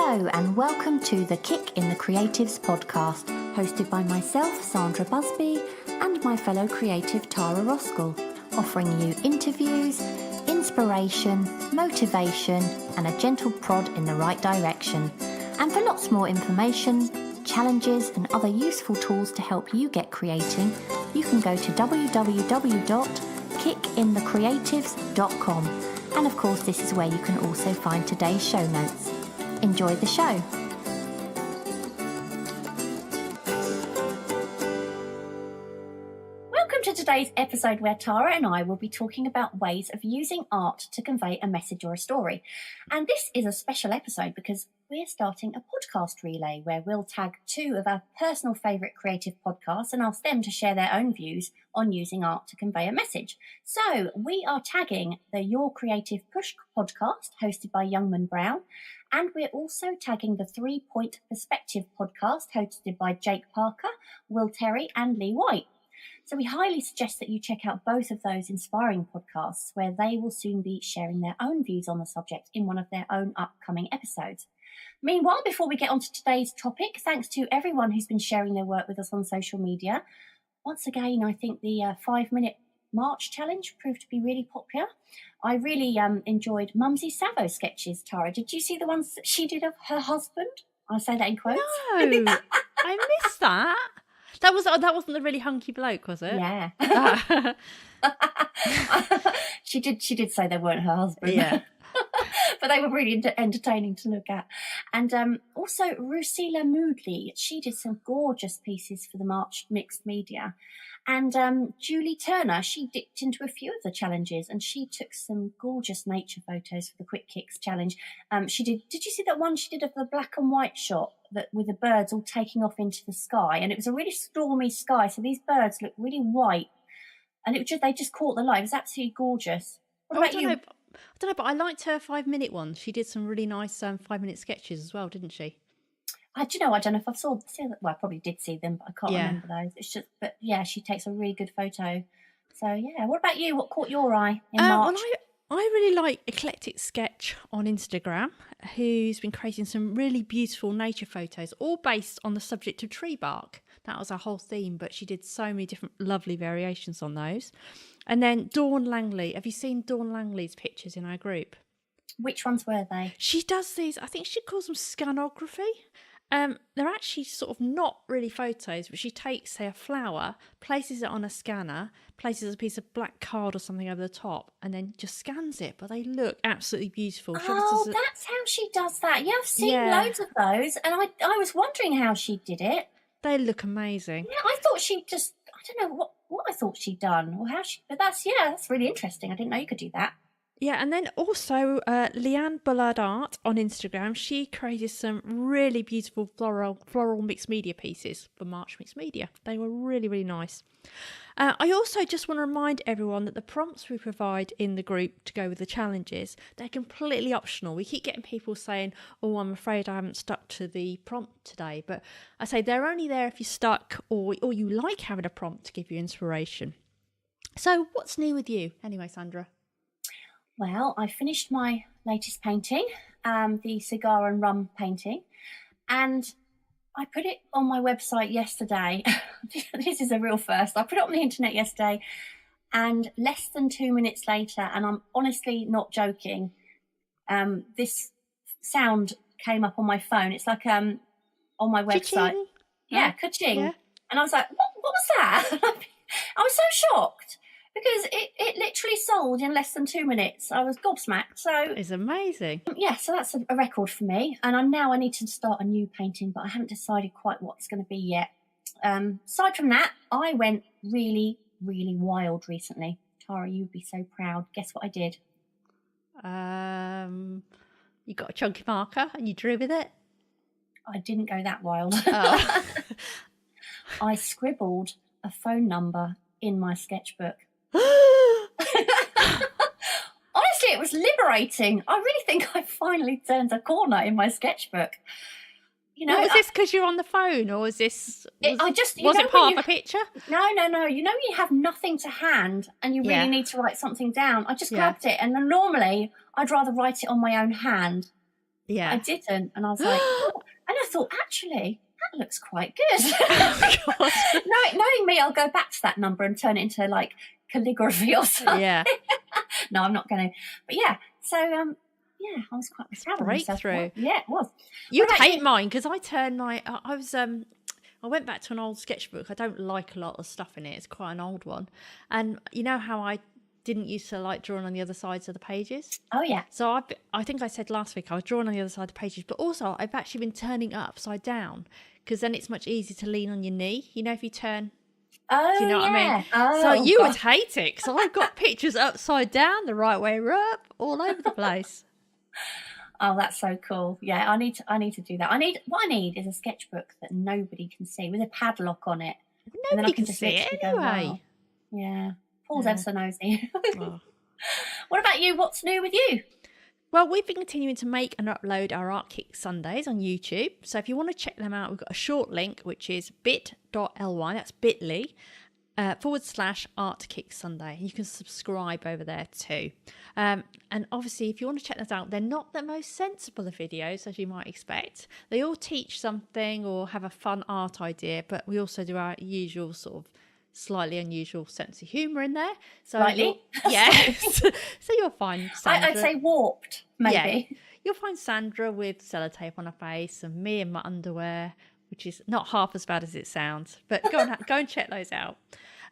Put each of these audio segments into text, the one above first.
Hello and welcome to the Kick in the Creatives podcast, hosted by myself, Sandra Busby, and my fellow creative Tara Roskell, offering you interviews, inspiration, motivation, and a gentle prod in the right direction. And for lots more information, challenges, and other useful tools to help you get creating, you can go to www.kickinthecreatives.com. And of course, this is where you can also find today's show notes. Enjoy the show. Welcome to today's episode where Tara and I will be talking about ways of using art to convey a message or a story. And this is a special episode because we're starting a podcast relay where we'll tag two of our personal favourite creative podcasts and ask them to share their own views on using art to convey a message. So we are tagging the Your Creative Push podcast hosted by Youngman Brown, and we're also tagging the 3 Point Perspective podcast hosted by Jake Parker, Will Terry and Lee White. So we highly suggest that you check out both of those inspiring podcasts where they will soon be sharing their own views on the subject in one of their own upcoming episodes. Meanwhile, before we get on to today's topic, thanks to everyone who's been sharing their work with us on social media. Once again, I think the 5-minute March challenge proved to be really popular. I really enjoyed Mumsy Savo's sketches, Tara. Did you see the ones that she did of her husband? I say that in quotes. No, I missed that. That wasn't the really hunky bloke, was it? Yeah. She did say they weren't her husband. Yeah. But they were really entertaining to look at. And also Rusila Moodley, she did some gorgeous pieces for the March Mixed Media. And Julie Turner, she dipped into a few of the challenges and she took some gorgeous nature photos for the Quick Kicks challenge. Did you see that one she did of the black and white shot that with the birds all taking off into the sky? And it was a really stormy sky, so these birds looked really white. And they just caught the light. It was absolutely gorgeous. What about you? I don't know, but I liked her 5-minute one. She did some really nice 5-minute sketches as well, didn't she? I don't know if I've seen them. Well, I probably did see them, but I can't remember those. But yeah, she takes a really good photo. So yeah, what about you? What caught your eye in March? Well, I really like Eclectic Sketch on Instagram, who's been creating some really beautiful nature photos, all based on the subject of tree bark. That was our whole theme, but she did so many different lovely variations on those. And then Dawn Langley. Have you seen Dawn Langley's pictures in our group? Which ones were they? She does these, I think she calls them scanography. They're actually sort of not really photos, but she takes, say, a flower, places it on a scanner, places a piece of black card or something over the top, and then just scans it. But they look absolutely beautiful. That's how she does that. Yeah, I've seen loads of those, and I was wondering how she did it. They look amazing. Yeah, I thought she just, I don't know what I thought she'd done or how but that's really interesting. I didn't know you could do that. Yeah, and then also Leanne Bullard Art on Instagram. She created some really beautiful floral mixed media pieces for March Mixed Media. They were really, really nice. I also just want to remind everyone that the prompts we provide in the group to go with the challenges, they're completely optional. We keep getting people saying, oh, I'm afraid I haven't stuck to the prompt today. But I say they're only there if you're stuck or you like having a prompt to give you inspiration. So what's new with you anyway, Sandra? Well, I finished my latest painting, the cigar and rum painting, and I put it on my website yesterday. This is a real first. I put it on the internet yesterday, and less than 2 minutes later, and I'm honestly not joking, this sound came up on my phone. It's like on my website. Ka-ching. Yeah, ka-ching. Yeah. And I was like, what was that? I was so shocked. Because it literally sold in less than 2 minutes. I was gobsmacked. So It's amazing. Yeah, so that's a record for me. And I need to start a new painting, but I haven't decided quite what it's going to be yet. Aside from that, I went really, really wild recently. Tara, you'd be so proud. Guess what I did? You got a chunky marker and you drew with it? I didn't go that wild. Oh. I scribbled a phone number in my sketchbook. Honestly, it was liberating. I really think I finally turned a corner in my sketchbook. You know, was this because you're on the phone, or was this? Was it part of a picture? No. You know, you have nothing to hand, and you really need to write something down. I just grabbed it, and then normally I'd rather write it on my own hand Yeah. I didn't. And I was like, oh. And I thought, actually, that looks quite good. Oh, God. Knowing me, I'll go back to that number and turn it into like calligraphy or something. Yeah. No, I'm not going to. But yeah, so yeah, I was quite proud of myself. Breakthrough. Yeah, it was. You'd hate mine because I turned I went back to an old sketchbook. I don't like a lot of stuff in it. It's quite an old one. And you know how I didn't used to like drawing on the other sides of the pages? Oh, yeah. So I think I said last week I was drawing on the other side of the pages, but also I've actually been turning it upside down because then it's much easier to lean on your knee. You know, if you turn... Oh, do you know what I mean? Oh, so you would hate it because I've got pictures upside down, the right way up, all over the place. Oh, that's so cool. Yeah, I need to do that. What I need is a sketchbook that nobody can see with a padlock on it. Nobody and then I can just see it anyway. Wow. Yeah. Paul's ever so nosy. Oh. What about you? What's new with you? Well, we've been continuing to make and upload our Art Kick Sundays on YouTube. So if you want to check them out, we've got a short link, which is bit.ly, that's bit.ly, /Art Kick Sunday. You can subscribe over there too. And obviously, if you want to check that out, they're not the most sensible of videos, as you might expect. They all teach something or have a fun art idea, but we also do our usual sort of slightly unusual sense of humour in there. So slightly? Yes. So you'll find Sandra. I'd say warped, maybe. Yeah. You'll find Sandra with sellotape on her face and me in my underwear, which is not half as bad as it sounds. But go and check those out.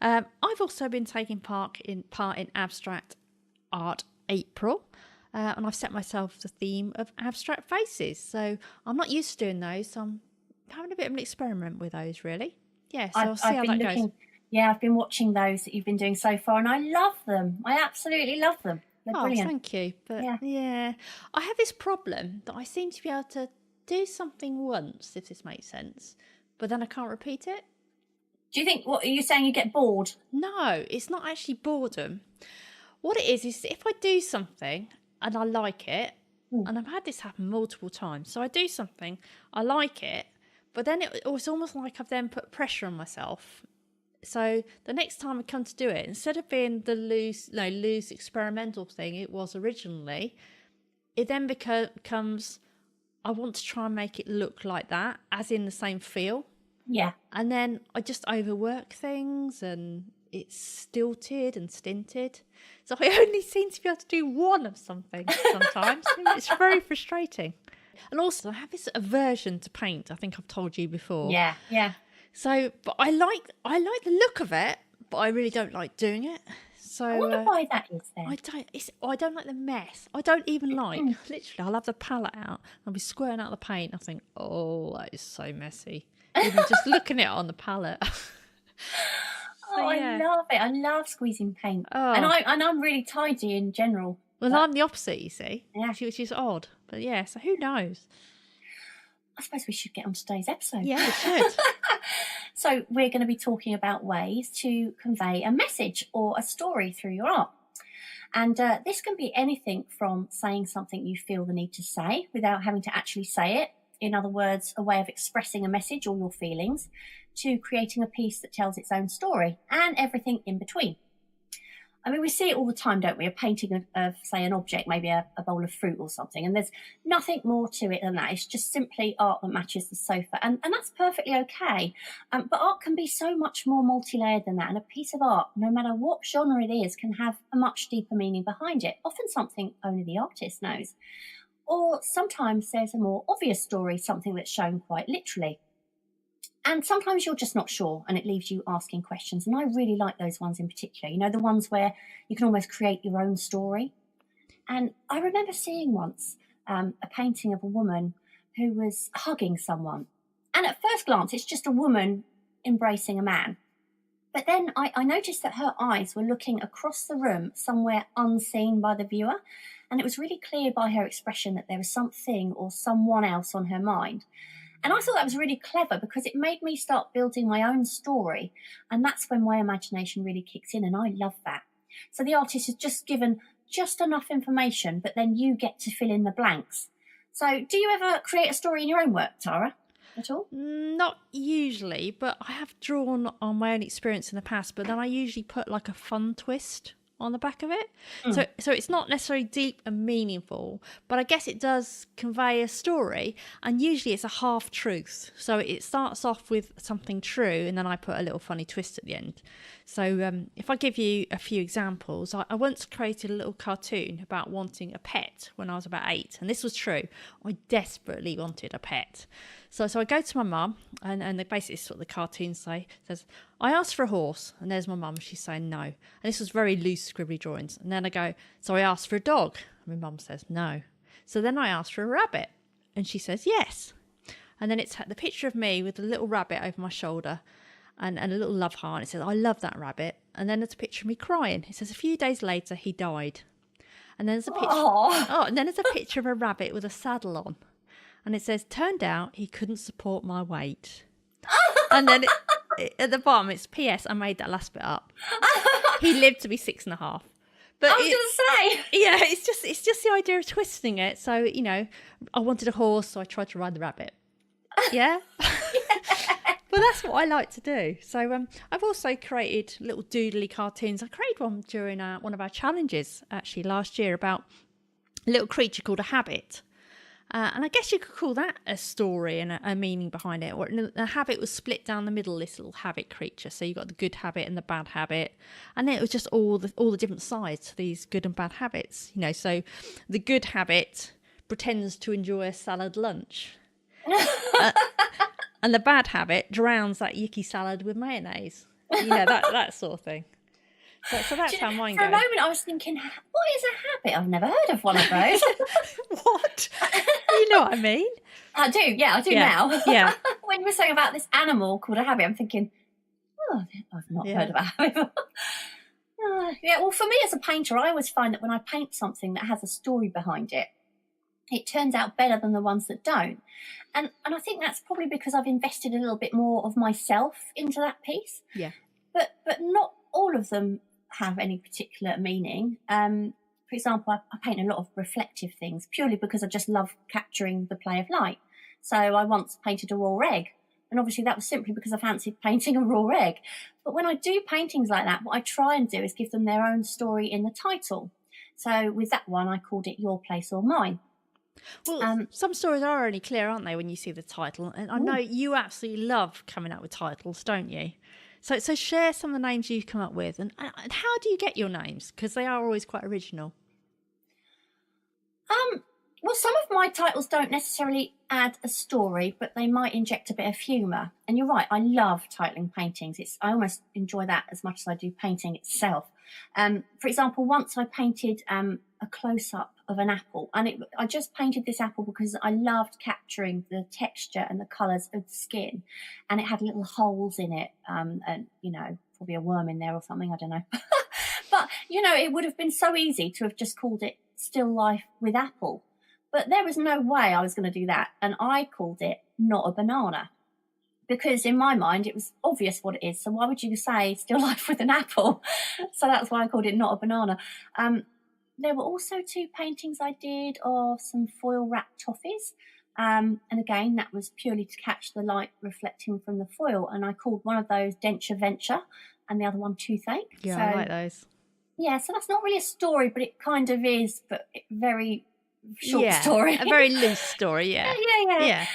I've also been taking part in Abstract Art April. And I've set myself the theme of abstract faces. So I'm not used to doing those. So I'm having a bit of an experiment with those, really. Yeah, so I'll see how that goes. Yeah, I've been watching those that you've been doing so far, and I love them. I absolutely love them. They're brilliant. Thank you. But yeah, I have this problem that I seem to be able to do something once, if this makes sense, but then I can't repeat it. Do you think, what are you saying, you get bored? No, it's not actually boredom. What it is if I do something and I like it, and I've had this happen multiple times, so I do something, I like it, but then it's almost like I've then put pressure on myself. So the next time I come to do it, instead of being the loose experimental thing it was originally, it then becomes, I want to try and make it look like that, as in the same feel. Yeah. And then I just overwork things and it's stilted and stinted. So I only seem to be able to do one of something sometimes. It's very frustrating. And also I have this aversion to paint. I think I've told you before. Yeah, yeah. So, but I like the look of it, but I really don't like doing it. So I wonder why that is then. I don't like the mess. I don't even like, literally, I'll have the palette out, I'll be squirting out the paint, I think, oh, that is so messy. Even just looking at it on the palette. Oh, yeah. I love it. I love squeezing paint. Oh. And I'm really tidy in general. Well, I'm the opposite, you see. Yeah. Which is odd. But yeah, so who knows? I suppose we should get on today's episode. Yeah, we should. So we're going to be talking about ways to convey a message or a story through your art. And this can be anything from saying something you feel the need to say without having to actually say it. In other words, a way of expressing a message or your feelings, to creating a piece that tells its own story, and everything in between. I mean, we see it all the time, don't we? A painting of say, an object, maybe a bowl of fruit or something, and there's nothing more to it than that. It's just simply art that matches the sofa, and that's perfectly okay. But art can be so much more multi-layered than that, and a piece of art, no matter what genre it is, can have a much deeper meaning behind it, often something only the artist knows. Or sometimes there's a more obvious story, something that's shown quite literally. And sometimes you're just not sure and it leaves you asking questions. And I really like those ones in particular, you know, the ones where you can almost create your own story. And I remember seeing once a painting of a woman who was hugging someone. And at first glance, it's just a woman embracing a man. But then I noticed that her eyes were looking across the room, somewhere unseen by the viewer. And it was really clear by her expression that there was something or someone else on her mind. And I thought that was really clever because it made me start building my own story. And that's when my imagination really kicks in, and I love that. So the artist is just given just enough information, but then you get to fill in the blanks. So do you ever create a story in your own work, Tara, at all? Not usually, but I have drawn on my own experience in the past, but then I usually put like a fun twist on the back of it. Mm. So it's not necessarily deep and meaningful, but I guess it does convey a story, and usually it's a half truth. So it starts off with something true, and then I put a little funny twist at the end. So if I give you a few examples, I once created a little cartoon about wanting a pet when I was about 8, and this was true. I desperately wanted a pet. So I go to my mum, and basically this is what the cartoon says, I asked for a horse, and there's my mum, she's saying no. And this was very loose scribbly drawings. And then I go, so I asked for a dog, and my mum says no. So then I asked for a rabbit, and she says yes. And then it's the picture of me with a little rabbit over my shoulder, and a little love heart. It says, I love that rabbit. And then there's a picture of me crying. It says, a few days later, he died. And then there's a picture, and then there's a picture of a rabbit with a saddle on. And it says, turned out he couldn't support my weight. And then at the bottom, it's P.S. I made that last bit up. He lived to be 6.5. But I was going to say. Yeah, it's just the idea of twisting it. So, you know, I wanted a horse, so I tried to ride the rabbit. Yeah? But that's what I like to do. So I've also created little doodly cartoons. I created one during one of our challenges, actually, last year, about a little creature called a habit. And I guess you could call that a story and a meaning behind it. Or a habit was split down the middle, this little habit creature. So you got the good habit and the bad habit. And then it was just all the different sides to these good and bad habits. You know, so the good habit pretends to enjoy a salad lunch. And the bad habit drowns that yucky salad with mayonnaise. You know, that sort of thing. So that's how mine goes. For a moment, I was thinking, what is a habit? I've never heard of one of those. What? You know what I mean? I do, yeah, now. Yeah. When you were saying about this animal called a habit, I'm thinking, I've not heard of a habit. Yeah, well, for me as a painter, I always find that when I paint something that has a story behind it, it turns out better than the ones that don't. And I think that's probably because I've invested a little bit more of myself into that piece. Yeah. But not all of them have any particular meaning. For example, I paint a lot of reflective things purely because I just love capturing the play of light. So I once painted a raw egg, and obviously that was simply because I fancied painting a raw egg. But when I do paintings like that, what I try and do is give them their own story in the title. So with that one, I called it Your Place or Mine. Well, some stories are only clear, aren't they, when you see the title? And I know you absolutely love coming up with titles, don't you? So share some of the names you've come up with, and how do you get your names? Because they are always quite original. Well, some of my titles don't necessarily add a story, but they might inject a bit of humour. And you're right, I love titling paintings. I almost enjoy that as much as I do painting itself. For example, once I painted a close-up of an apple, and I just painted this apple because I loved capturing the texture and the colours of the skin, and it had little holes in it, and, you know, probably a worm in there or something, I don't know. But, you know, it would have been so easy to have just called it Still Life with Apple. But there was no way I was going to do that, and I called it Not a Banana. Because in my mind, it was obvious what it is. So why would you say Still Life with an Apple? So that's why I called it Not a Banana. There were also 2 paintings I did of some foil wrapped toffees. And again, that was purely to catch the light reflecting from the foil. And I called one of those Denture Venture and the other one Toothache. Yeah, I like those. Yeah, so that's not really a story, but it kind of is, but very short story. A very loose story, yeah. Yeah.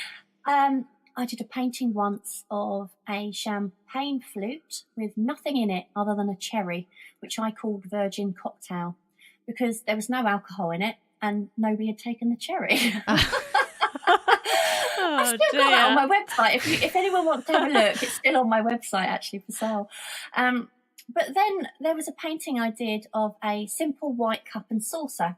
I did a painting once of a champagne flute with nothing in it other than a cherry, which I called Virgin Cocktail, because there was no alcohol in it and nobody had taken the cherry. I still got that on my website. If anyone wants to have a look, it's still on my website actually for sale. But then there was a painting I did of a simple white cup and saucer,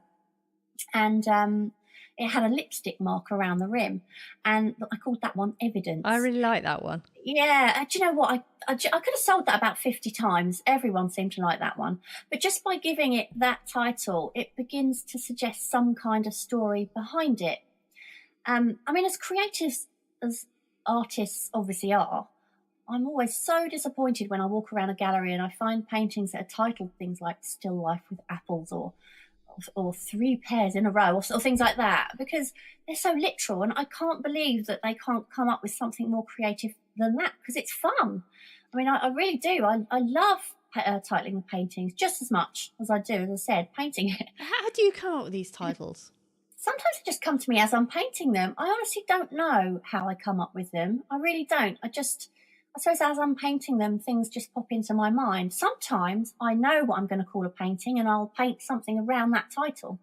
and it had a lipstick mark around the rim, and I called that one Evidence. I really like that one. Yeah, do you know what? I could have sold that about 50 times. Everyone seemed to like that one. But just by giving it that title, it begins to suggest some kind of story behind it. I mean, as creative as artists obviously are, I'm always so disappointed when I walk around a gallery and I find paintings that are titled things like Still Life with Apples or 3 pairs in a row or things like that, because they're so literal, and I can't believe that they can't come up with something more creative than that, because it's fun. I mean, I really do. I love titling the paintings just as much as I do, as I said, painting it. How do you come up with these titles? Sometimes they just come to me as I'm painting them. I honestly don't know how I come up with them. I really don't. I suppose as I'm painting them, things just pop into my mind. Sometimes I know what I'm going to call a painting and I'll paint something around that title.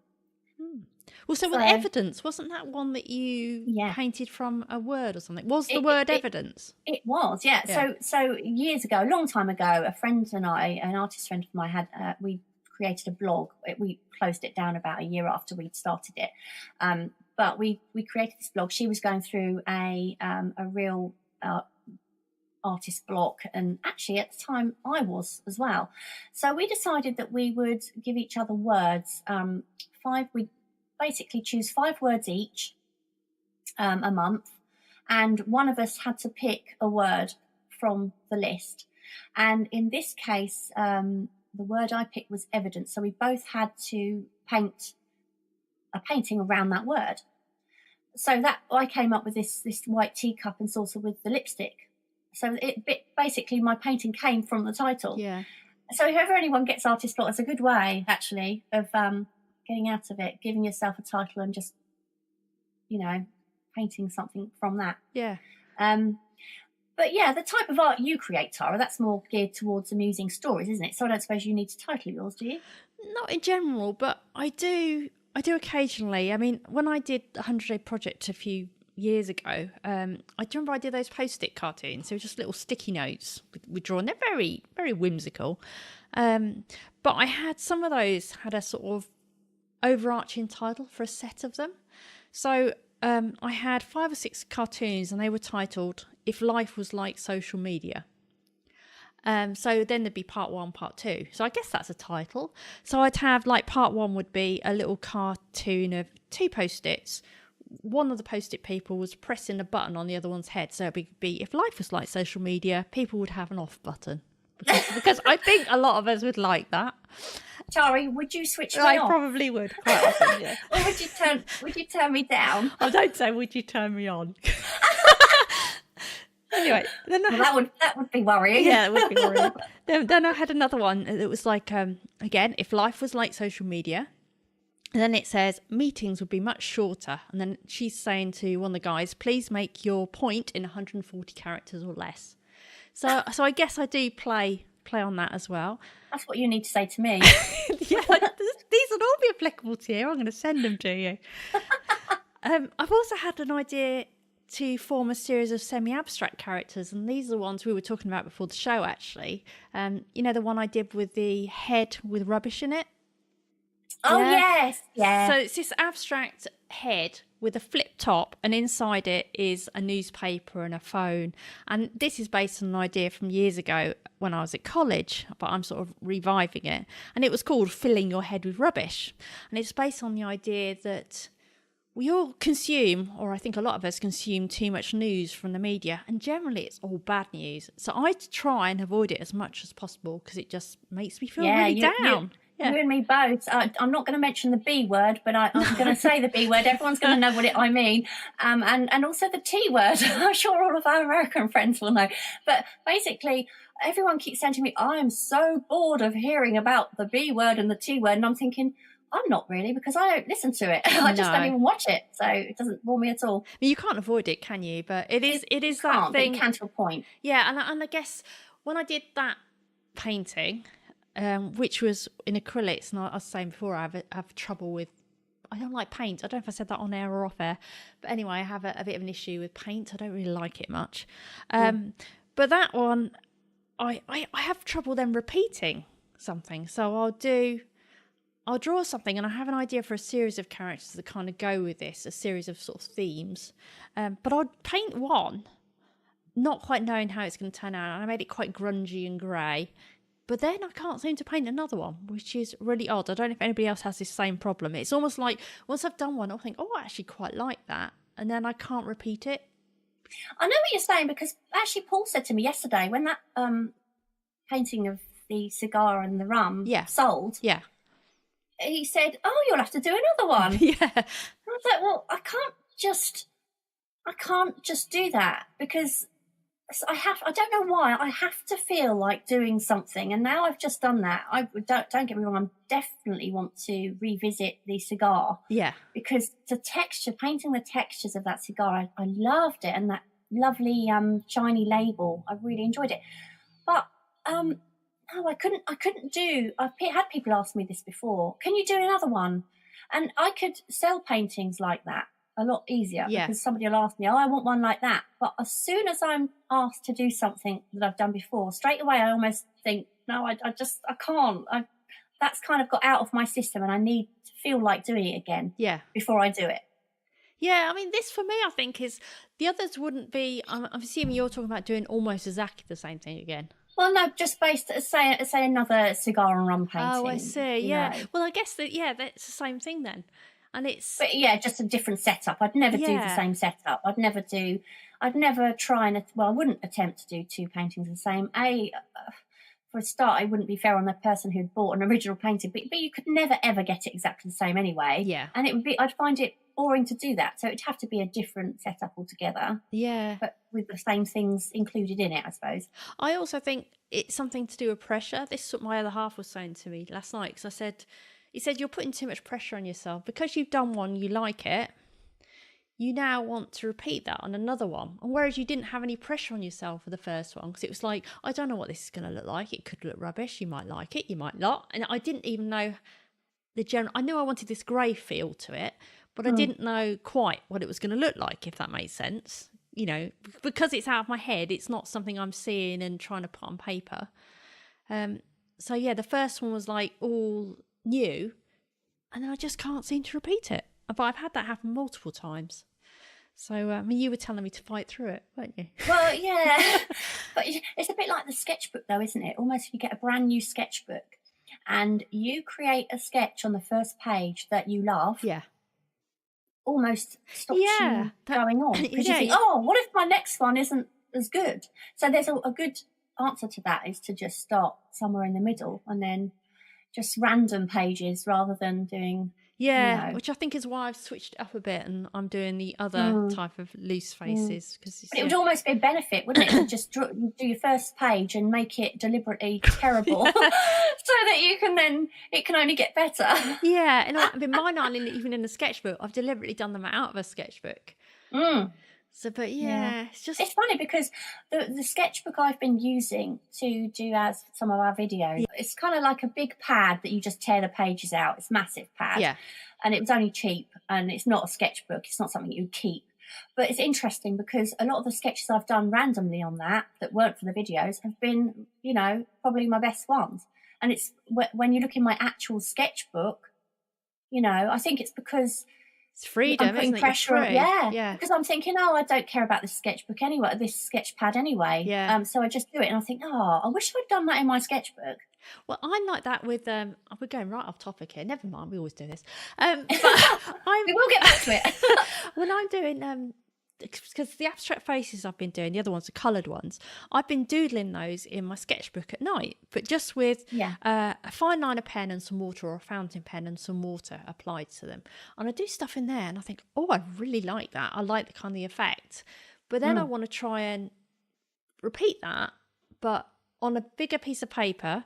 Well, so with Evidence, wasn't that one that you painted from a word or something? Was the word evidence? It was, yeah. So years ago, a long time ago, a friend and I, an artist friend of mine, we created a blog. We closed it down about a year after we'd started it. But we created this blog. She was going through a real artist block, and actually at the time I was as well. So we decided that we would give each other words. We basically choose 5 words each a month, and one of us had to pick a word from the list. And in this case, the word I picked was evidence. So we both had to paint a painting around that word. So that I came up with this white teacup and saucer with the lipstick. So basically my painting came from the title. Yeah. So if ever anyone gets artist block, it's a good way actually of getting out of it, giving yourself a title and just, painting something from that. Yeah. But yeah, the type of art you create, Tara, that's more geared towards amusing stories, isn't it? So I don't suppose you need to title yours, do you? Not in general, but I do occasionally. I mean, when I did the 100-Day Project a few years ago, I remember I did those post-it cartoons. They were just little sticky notes with drawing. They're very, very whimsical. But I had some of those had a sort of overarching title for a set of them. So I had 5 or 6 cartoons and they were titled If Life Was Like Social Media. So then there'd be part 1, part 2. So I guess that's a title. So I'd have part 1 would be a little cartoon of 2 post-its. One of the post-it people was pressing a button on the other one's head. So it would be, if life was like social media, people would have an off button. Because I think a lot of us would like that. Tari, would you switch me off? I probably would, quite often, yeah. Or would you turn me down? I don't say, would you turn me on? Anyway, then that would be worrying. Yeah, it would be worrying. Then I had another one. It was again, if life was like social media. And then it says, meetings would be much shorter. And then she's saying to one of the guys, please make your point in 140 characters or less. So I guess I do play on that as well. That's what you need to say to me. Yeah, these would all be applicable to you. I'm going to send them to you. I've also had an idea to form a series of semi-abstract characters, and these are the ones we were talking about before the show, actually. The one I did with the head with rubbish in it? Oh, yes. Yeah. So it's this abstract head with a flip top, and inside it is a newspaper and a phone. And this is based on an idea from years ago when I was at college, but I'm sort of reviving it. And it was called Filling Your Head with Rubbish. And it's based on the idea that we all consume, or I think a lot of us consume, too much news from the media, and generally it's all bad news. So I try and avoid it as much as possible because it just makes me feel really down. You and me both. I'm not going to mention the B word, but I'm going to say the B word. Everyone's going to know what I mean. And also the T word. I'm sure all of our American friends will know. But basically, everyone keeps saying to me, I am so bored of hearing about the B word and the T word. And I'm thinking, I'm not really, because I don't listen to it. I just don't even watch it. So it doesn't bore me at all. You can't avoid it, can you? But it is that thing. But you can to a point. Yeah, and I guess when I did that painting, which was in acrylics, and I was saying before, I have trouble with, I don't like paint. I don't know if I said that on air or off air, but anyway, I have a bit of an issue with paint. I don't really like it much. But that one, I have trouble then repeating something. So I'll draw something and I have an idea for a series of characters that kind of go with this, a series of sort of themes. But I'll paint one, not quite knowing how it's going to turn out. And I made it quite grungy and grey. But then I can't seem to paint another one, which is really odd. I don't know if anybody else has this same problem. It's almost like once I've done one, I'll think, I actually quite like that. And then I can't repeat it. I know what you're saying, because actually Paul said to me yesterday when that painting of the cigar and the rum sold. Yeah. He said, you'll have to do another one. Yeah. And I was like, well, I can't just do that, because I don't know why, I have to feel like doing something, and now I've just done that. I don't get me wrong, I definitely want to revisit the cigar. Yeah. Because painting the textures of that cigar, I loved it, and that lovely shiny label, I really enjoyed it. But no, I couldn't do. I've had people ask me this before. Can you do another one? And I could sell paintings like that a lot easier, because somebody will ask me, oh, I want one like that. But as soon as I'm asked to do something that I've done before, straight away I almost think, no, I can't. That's kind of got out of my system, and I need to feel like doing it again before I do it. Yeah, I mean, this for me, I think, is the others wouldn't be. I'm assuming you're talking about doing almost exactly the same thing again. Well, no, just based, say another cigar and rum painting. Oh, I see. Yeah. Know. Well, I guess that's the same thing then. And but just a different setup. I'd never do the same setup. I'd never try and, I wouldn't attempt to do two paintings the same. For a start, it wouldn't be fair on the person who'd bought an original painting, but you could never ever get it exactly the same anyway. Yeah. And I'd find it boring to do that. So it'd have to be a different setup altogether. Yeah. But with the same things included in it, I suppose. I also think it's something to do with pressure. This is what my other half was saying to me last night, because he said, you're putting too much pressure on yourself. Because you've done one, you like it, you now want to repeat that on another one. And whereas you didn't have any pressure on yourself for the first one, because it was like, I don't know what this is going to look like. It could look rubbish. You might like it. You might not. And I didn't even know I knew I wanted this grey feel to it, but I didn't know quite what it was going to look like, if that made sense. You know, because it's out of my head, it's not something I'm seeing and trying to put on paper. So yeah, the first one was like all new, and then I just can't seem to repeat it. But I've had that happen multiple times. So, I mean, you were telling me to fight through it, weren't you? Well, yeah. But it's a bit like the sketchbook, though, isn't it? Almost you get a brand new sketchbook and you create a sketch on the first page that you love. Yeah. Almost stops you going on. Because you think, oh, what if my next one isn't as good? So there's a good answer to that, is to just start somewhere in the middle and then just random pages rather than doing... Yeah, which I think is why I've switched it up a bit, and I'm doing the other type of loose faces. But it would almost be a benefit, wouldn't it, to just do your first page and make it deliberately terrible so that it can only get better. Yeah, and I mean, mine aren't even in the sketchbook. I've deliberately done them out of a sketchbook. So, but it's funny because the sketchbook I've been using to do as some of our videos, it's kind of like a big pad that you just tear the pages out. It's a massive pad, and it was only cheap, and it's not a sketchbook. It's not something you keep. But it's interesting because a lot of the sketches I've done randomly on that weren't for the videos have been, probably my best ones. And it's when you look in my actual sketchbook, I think it's because. It's freedom, I'm putting isn't it? Pressure on, yeah. Because I'm thinking, I don't care about this sketchbook anyway, this sketch pad anyway. Yeah. So I just do it, and I think, I wish I'd done that in my sketchbook. Well, I'm like that with we're going right off topic here. Never mind, we always do this. But we will get back to it. When I'm doing because the abstract faces I've been doing, the other ones, the coloured ones, I've been doodling those in my sketchbook at night, but just with a fine liner pen and some water, or a fountain pen and some water applied to them. And I do stuff in there and I think, I really like that. I like the kind of effect. But then I want to try and repeat that, but on a bigger piece of paper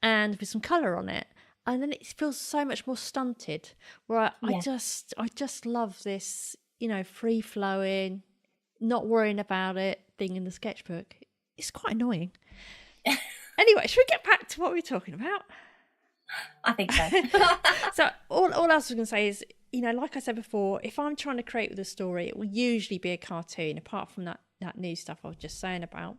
and with some colour on it. And then it feels so much more stunted, where I just love this, free flowing, not worrying about it thing in the sketchbook. It's quite annoying. Anyway, should we get back to what we were talking about? I think so. So all I was going to say is, like I said before, if I'm trying to create with a story, it will usually be a cartoon, apart from that new stuff I was just saying about.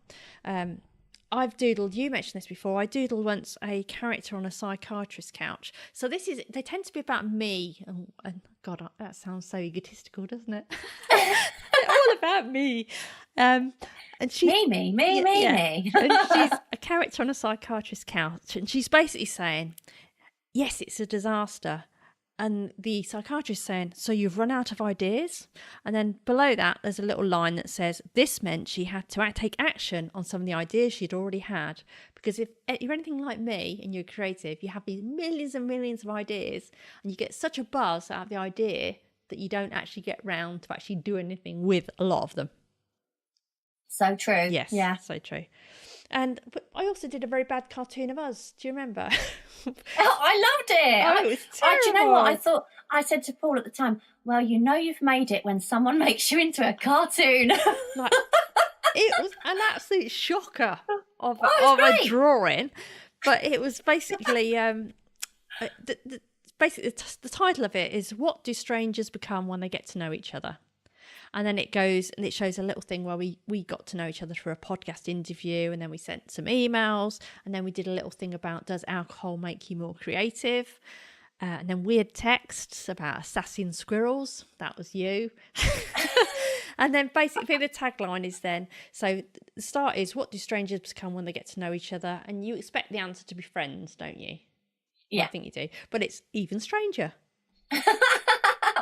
I've doodled, you mentioned this before, I doodled once a character on a psychiatrist's couch. So they tend to be about me. And God, that sounds so egotistical, doesn't it? They're all about me. And she, me. And she's a character on a psychiatrist's couch. And she's basically saying, yes, it's a disaster. And the psychiatrist saying, so you've run out of ideas? And then below that, there's a little line that says, this meant she had to take action on some of the ideas she'd already had. Because if you're anything like me and you're creative, you have these millions and millions of ideas, and you get such a buzz out of the idea that you don't actually get round to actually do anything with a lot of them. So true. Yes, Yeah. so true. But I also did a very bad cartoon of us. Do you remember? Oh, I loved it. Oh, it was terrible. Do you know what? I said to Paul at the time, well, you know you've made it when someone makes you into a cartoon. Like, it was an absolute shocker of great. a drawing. But it was basically... basically, the title of it is "What Do Strangers Become When They Get to Know Each Other?" And then it goes and it shows a little thing where we got to know each other through a podcast interview, and then we sent some emails, and then we did a little thing about, does alcohol make you more creative? And then weird texts about assassin squirrels. That was you. And then basically the tagline is then, so the start is, what do strangers become when they get to know each other? And you expect the answer to be friends, don't you? Yeah. I think you do. But it's even stranger.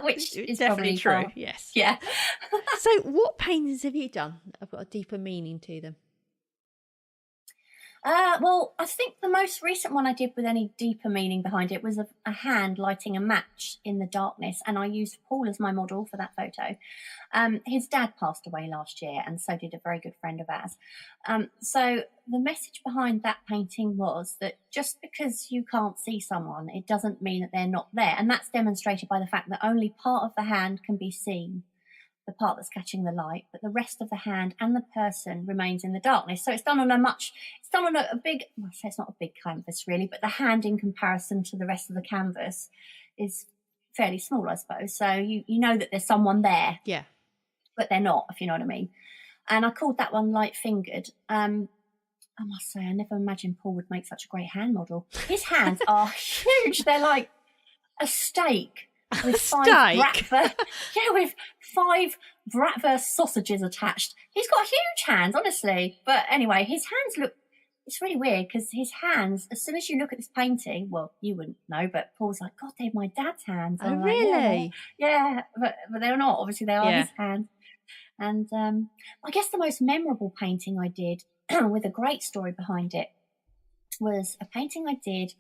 Which is definitely true. Far. Yes. Yeah. So what paintings have you done that have got a deeper meaning to them? Well, I think the most recent one I did with any deeper meaning behind it was a hand lighting a match in the darkness, and I used Paul as my model for that photo. His dad passed away last year, and so did a very good friend of ours. So the message behind that painting was that just because you can't see someone, it doesn't mean that they're not there, and that's demonstrated by the fact that only part of the hand can be seen, the part that's catching the light, but the rest of the hand and the person remains in the darkness. So it's done on a big, well, I say it's not a big canvas really, but the hand in comparison to the rest of the canvas is fairly small, I suppose. So you know that there's someone there. Yeah. But they're not, if you know what I mean. And I called that one Light Fingered. I must say, I never imagined Paul would make such a great hand model. His hands are huge. They're like a steak. With with 5 bratwurst sausages attached. He's got huge hands, honestly. But anyway, his hands look, it's really weird because his hands, as soon as you look at this painting, well, you wouldn't know, but Paul's like, God, they're my dad's hands. Oh, really? Yeah, but they're not. Obviously, they are his hands. And I guess the most memorable painting I did with a great story behind it was a painting I did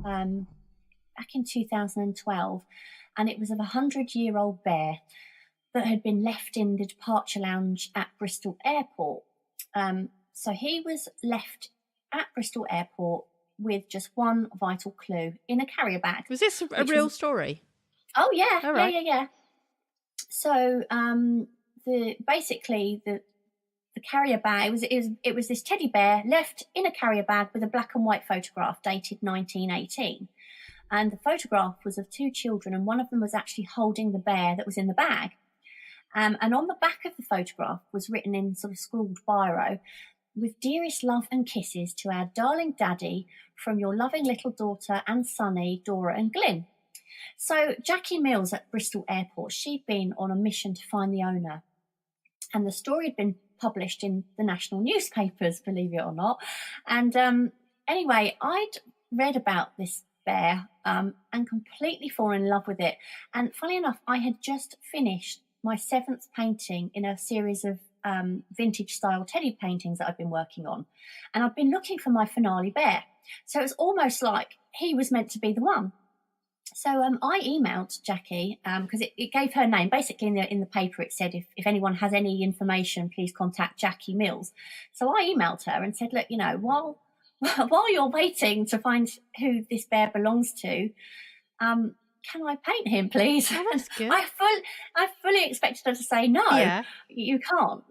back in 2012. And it was of a 100-year-old bear that had been left in the departure lounge at Bristol Airport. So he was left at Bristol Airport with just one vital clue in a carrier bag. Was this a real story? Oh, yeah. All right. Yeah. So the carrier bag, it was this teddy bear left in a carrier bag with a black and white photograph dated 1918. And the photograph was of 2 children, and one of them was actually holding the bear that was in the bag. And on the back of the photograph was written in sort of scrawled biro, with dearest love and kisses to our darling daddy from your loving little daughter and sonny, Dora and Glyn. So Jackie Mills at Bristol Airport, she'd been on a mission to find the owner. And the story had been published in the national newspapers, believe it or not. And anyway, I'd read about this bear and completely fallen in love with it. And funny enough, I had just finished my 7th painting in a series of vintage style teddy paintings that I've been working on, and I've been looking for my finale bear. So it was almost like he was meant to be the one. So I emailed Jackie because it gave her name. Basically in the paper it said if anyone has any information, please contact Jackie Mills. So I emailed her and said, look, while you're waiting to find who this bear belongs to, can I paint him, please? Oh, that's good. I fully expected her to say no. Yeah. You can't,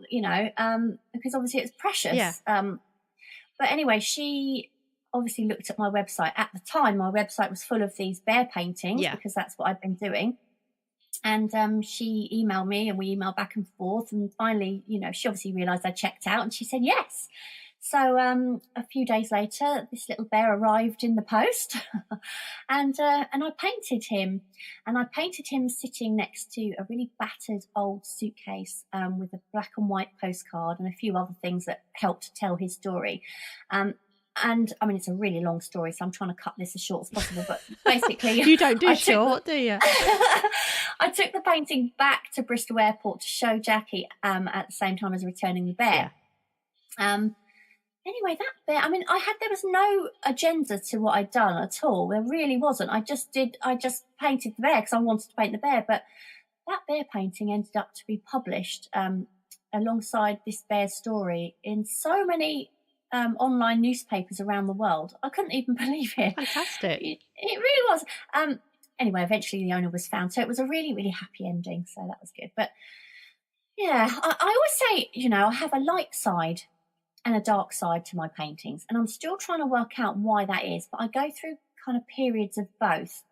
because obviously it's precious. Yeah. But anyway, she obviously looked at my website. At the time, my website was full of these bear paintings because that's what I've been doing. And she emailed me, and we emailed back and forth. And finally, she obviously realised I checked out, and she said yes. So a few days later, this little bear arrived in the post, and I painted him. And I painted him sitting next to a really battered old suitcase with a black and white postcard and a few other things that helped tell his story. And I mean, it's a really long story, so I'm trying to cut this as short as possible. But basically, you don't do short, do you? I took the painting back to Bristol Airport to show Jackie at the same time as returning the bear. Yeah. Anyway, that bear, I mean, there was no agenda to what I'd done at all. There really wasn't. I just painted the bear because I wanted to paint the bear. But that bear painting ended up to be published alongside this bear's story in so many online newspapers around the world. I couldn't even believe it. Fantastic. It really was. Anyway, eventually the owner was found, so it was a really, really happy ending, so that was good. But yeah, I always say, I have a light side and a dark side to my paintings, and I'm still trying to work out why that is, but I go through kind of periods of both.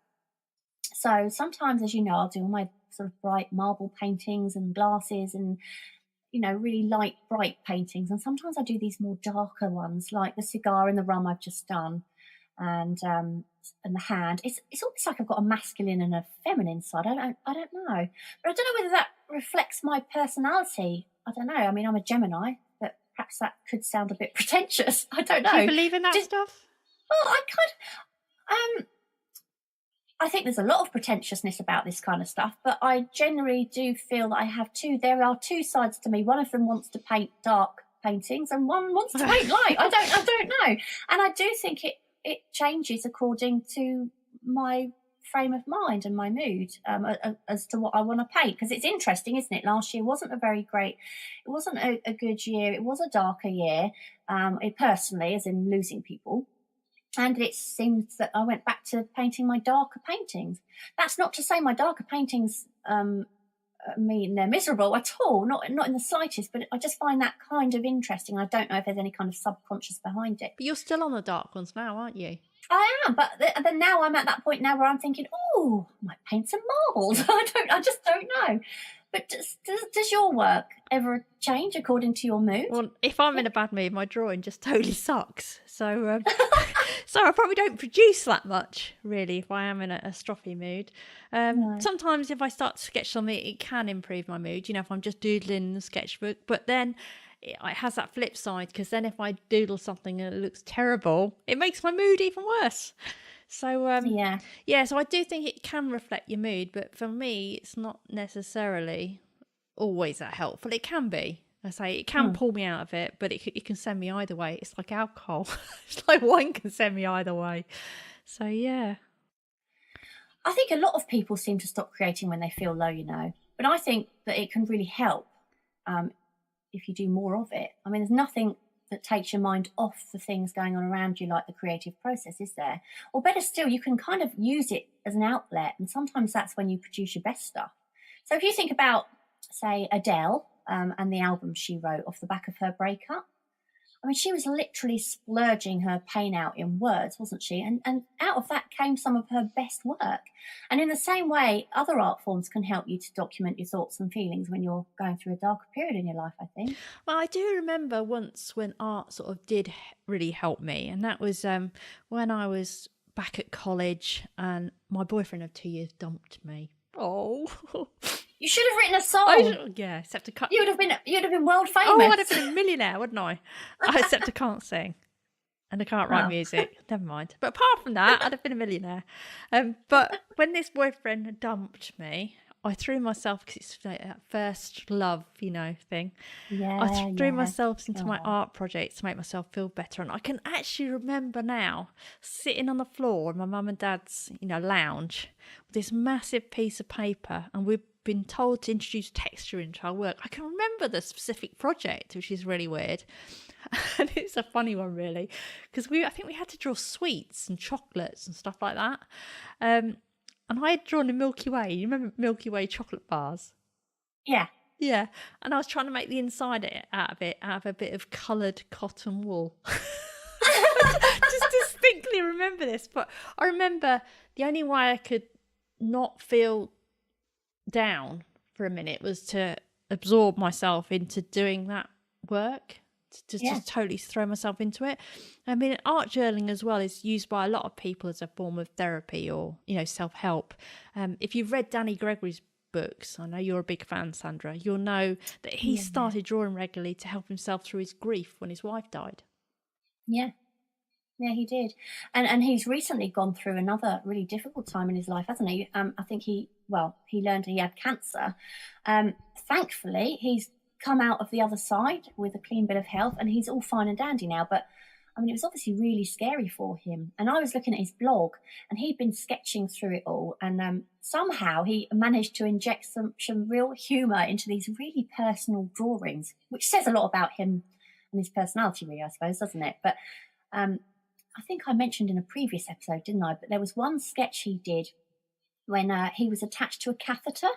So sometimes, as you know, I'll do all my sort of bright marble paintings and glasses and, really light, bright paintings. And sometimes I do these more darker ones, like the cigar and the rum I've just done, and the hand. It's almost like I've got a masculine and a feminine side. I don't know, but I don't know whether that reflects my personality. I don't know. I mean, I'm a Gemini, but perhaps that could sound a bit pretentious. I don't know. Do you believe in that stuff? Well, I think there's a lot of pretentiousness about this kind of stuff, but I generally do feel that there are two sides to me. One of them wants to paint dark paintings and one wants to paint light. I don't know. And I do think it changes according to my frame of mind and my mood as to what I want to paint, because it's interesting, isn't it? Last year wasn't it wasn't a good year. It was a darker year, personally, as in losing people. And it seems that I went back to painting my darker paintings. That's not to say my darker paintings mean they're miserable at all, not in the slightest, but I just find that kind of interesting. I don't know if there's any kind of subconscious behind it. But you're still on the dark ones now, aren't you? I am, but then now I'm at that point now where I'm thinking, oh, I might paint some marbles. I just don't know. But does your work ever change according to your mood? Well, if I'm in a bad mood, my drawing just totally sucks. So so I probably don't produce that much, really, if I am in a stroppy mood. No. Sometimes if I start to sketch something, it can improve my mood, if I'm just doodling in the sketchbook. But then it has that flip side, because then if I doodle something and it looks terrible, it makes my mood even worse. So so I do think it can reflect your mood, but for me it's not necessarily always that helpful. It can be. I say it can pull me out of it, but it can send me either way. It's like alcohol. It's like wine can send me either way. So yeah. I think a lot of people seem to stop creating when they feel low, but I think that it can really help if you do more of it. I mean, there's nothing that takes your mind off the things going on around you like the creative process, is there? Or better still, you can kind of use it as an outlet, and sometimes that's when you produce your best stuff. So if you think about, say, Adele and the album she wrote off the back of her breakup, I mean, she was literally splurging her pain out in words, wasn't she? And out of that came some of her best work. And in the same way, other art forms can help you to document your thoughts and feelings when you're going through a darker period in your life, I think. Well, I do remember once when art sort of did really help me, and that was when I was back at college and my boyfriend of 2 years dumped me. Oh. You should have written a song. Except I can't. You'd have been world famous. Oh, I'd have been a millionaire, wouldn't I? Except I can't sing. And I can't write music. Never mind. But apart from that, I'd have been a millionaire. But when this boyfriend dumped me, I threw myself, because it's like that first love, thing. Yeah, I threw myself into my art project to make myself feel better. And I can actually remember now sitting on the floor in my mum and dad's, lounge with this massive piece of paper, and we've been told to introduce texture into our work. I can remember the specific project, which is really weird. And it's a funny one, really, because I think we had to draw sweets and chocolates and stuff like that. And I had drawn a Milky Way. You remember Milky Way chocolate bars? Yeah. Yeah. And I was trying to make the inside out of a bit of coloured cotton wool. Just distinctly remember this. But I remember the only way I could not feel down for a minute was to absorb myself into doing that work. Just totally throw myself into it. I mean, art journaling as well is used by a lot of people as a form of therapy or, self-help. If you've read Danny Gregory's books, I know you're a big fan, Sandra, you'll know that he started drawing regularly to help himself through his grief when his wife died. Yeah. Yeah, he did. And he's recently gone through another really difficult time in his life, hasn't he? I think he learned he had cancer. Thankfully, he's come out of the other side with a clean bill of health, and he's all fine and dandy now. But I mean, it was obviously really scary for him. And I was looking at his blog, and he'd been sketching through it all. And somehow he managed to inject some real humour into these really personal drawings, which says a lot about him and his personality, really, I suppose, doesn't it? But I think I mentioned in a previous episode, didn't I? But there was one sketch he did when he was attached to a catheter.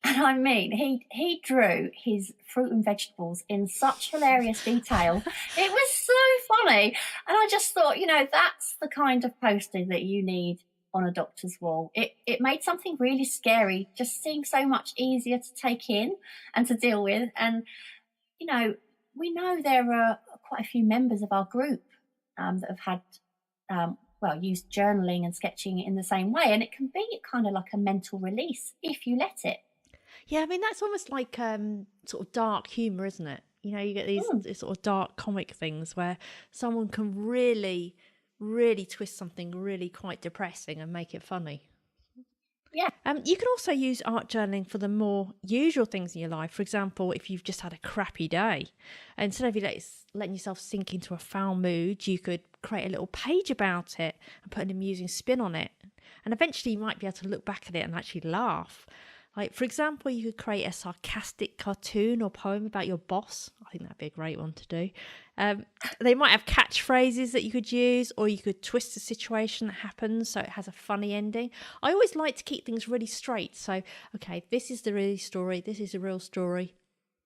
And I mean, he drew his fruit and vegetables in such hilarious detail. It was so funny. And I just thought, that's the kind of poster that you need on a doctor's wall. It made something really scary just seem so much easier to take in and to deal with. And, we know there are quite a few members of our group that have had, used journaling and sketching in the same way. And it can be kind of like a mental release if you let it. Yeah, I mean, that's almost like sort of dark humour, isn't it? You get these sort of dark comic things where someone can really, really twist something really quite depressing and make it funny. Yeah. You can also use art journaling for the more usual things in your life. For example, if you've just had a crappy day, instead of letting yourself sink into a foul mood, you could create a little page about it and put an amusing spin on it. And eventually you might be able to look back at it and actually laugh. Like, for example, you could create a sarcastic cartoon or poem about your boss. I think that'd be a great one to do. They might have catchphrases that you could use, or you could twist the situation that happens so it has a funny ending. I always like to keep things really straight. So, okay, this is the real story. This is the real story.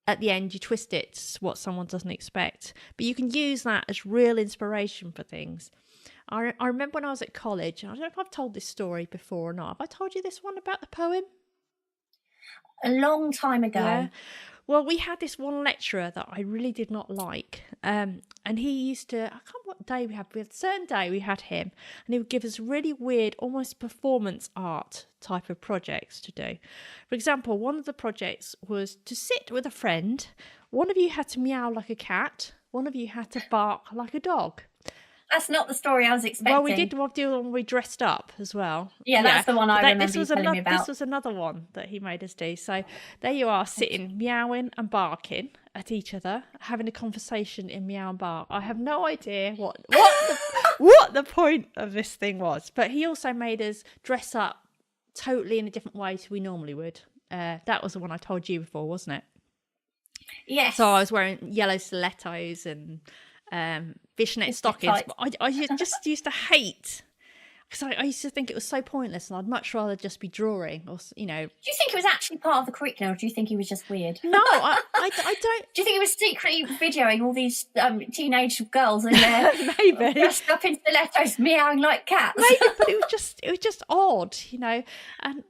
At the end, you twist it to what someone doesn't expect. But you can use that as real inspiration for things. I remember when I was at college, I don't know if I've told this story before or not. Have I told you this one about the poem? A long time ago. Yeah. Well, we had this one lecturer that I really did not like. And he used to, I can't remember what day we had a certain day we had him, and he would give us really weird, almost performance art type of projects to do. For example, one of the projects was to sit with a friend. One of you had to meow like a cat. One of you had to bark like a dog. That's not the story I was expecting. Well, we did when we dressed up as well. Yeah, that's the one I remember you telling me about. This was another one that he made us do. So there you are, sitting, meowing and barking at each other, having a conversation in meow and bark. I have no idea what the point of this thing was. But he also made us dress up totally in a different way to we normally would. That was the one I told you before, wasn't it? Yes. So I was wearing yellow stilettos and fishnet stockings. I just used to hate, because I used to think it was so pointless, and I'd much rather just be drawing, or Do you think it was actually part of the curriculum, or do you think he was just weird? No, I don't. Do you think he was secretly videoing all these teenage girls in there, maybe dressed up in stilettos, meowing like cats? Maybe, but it was just odd, and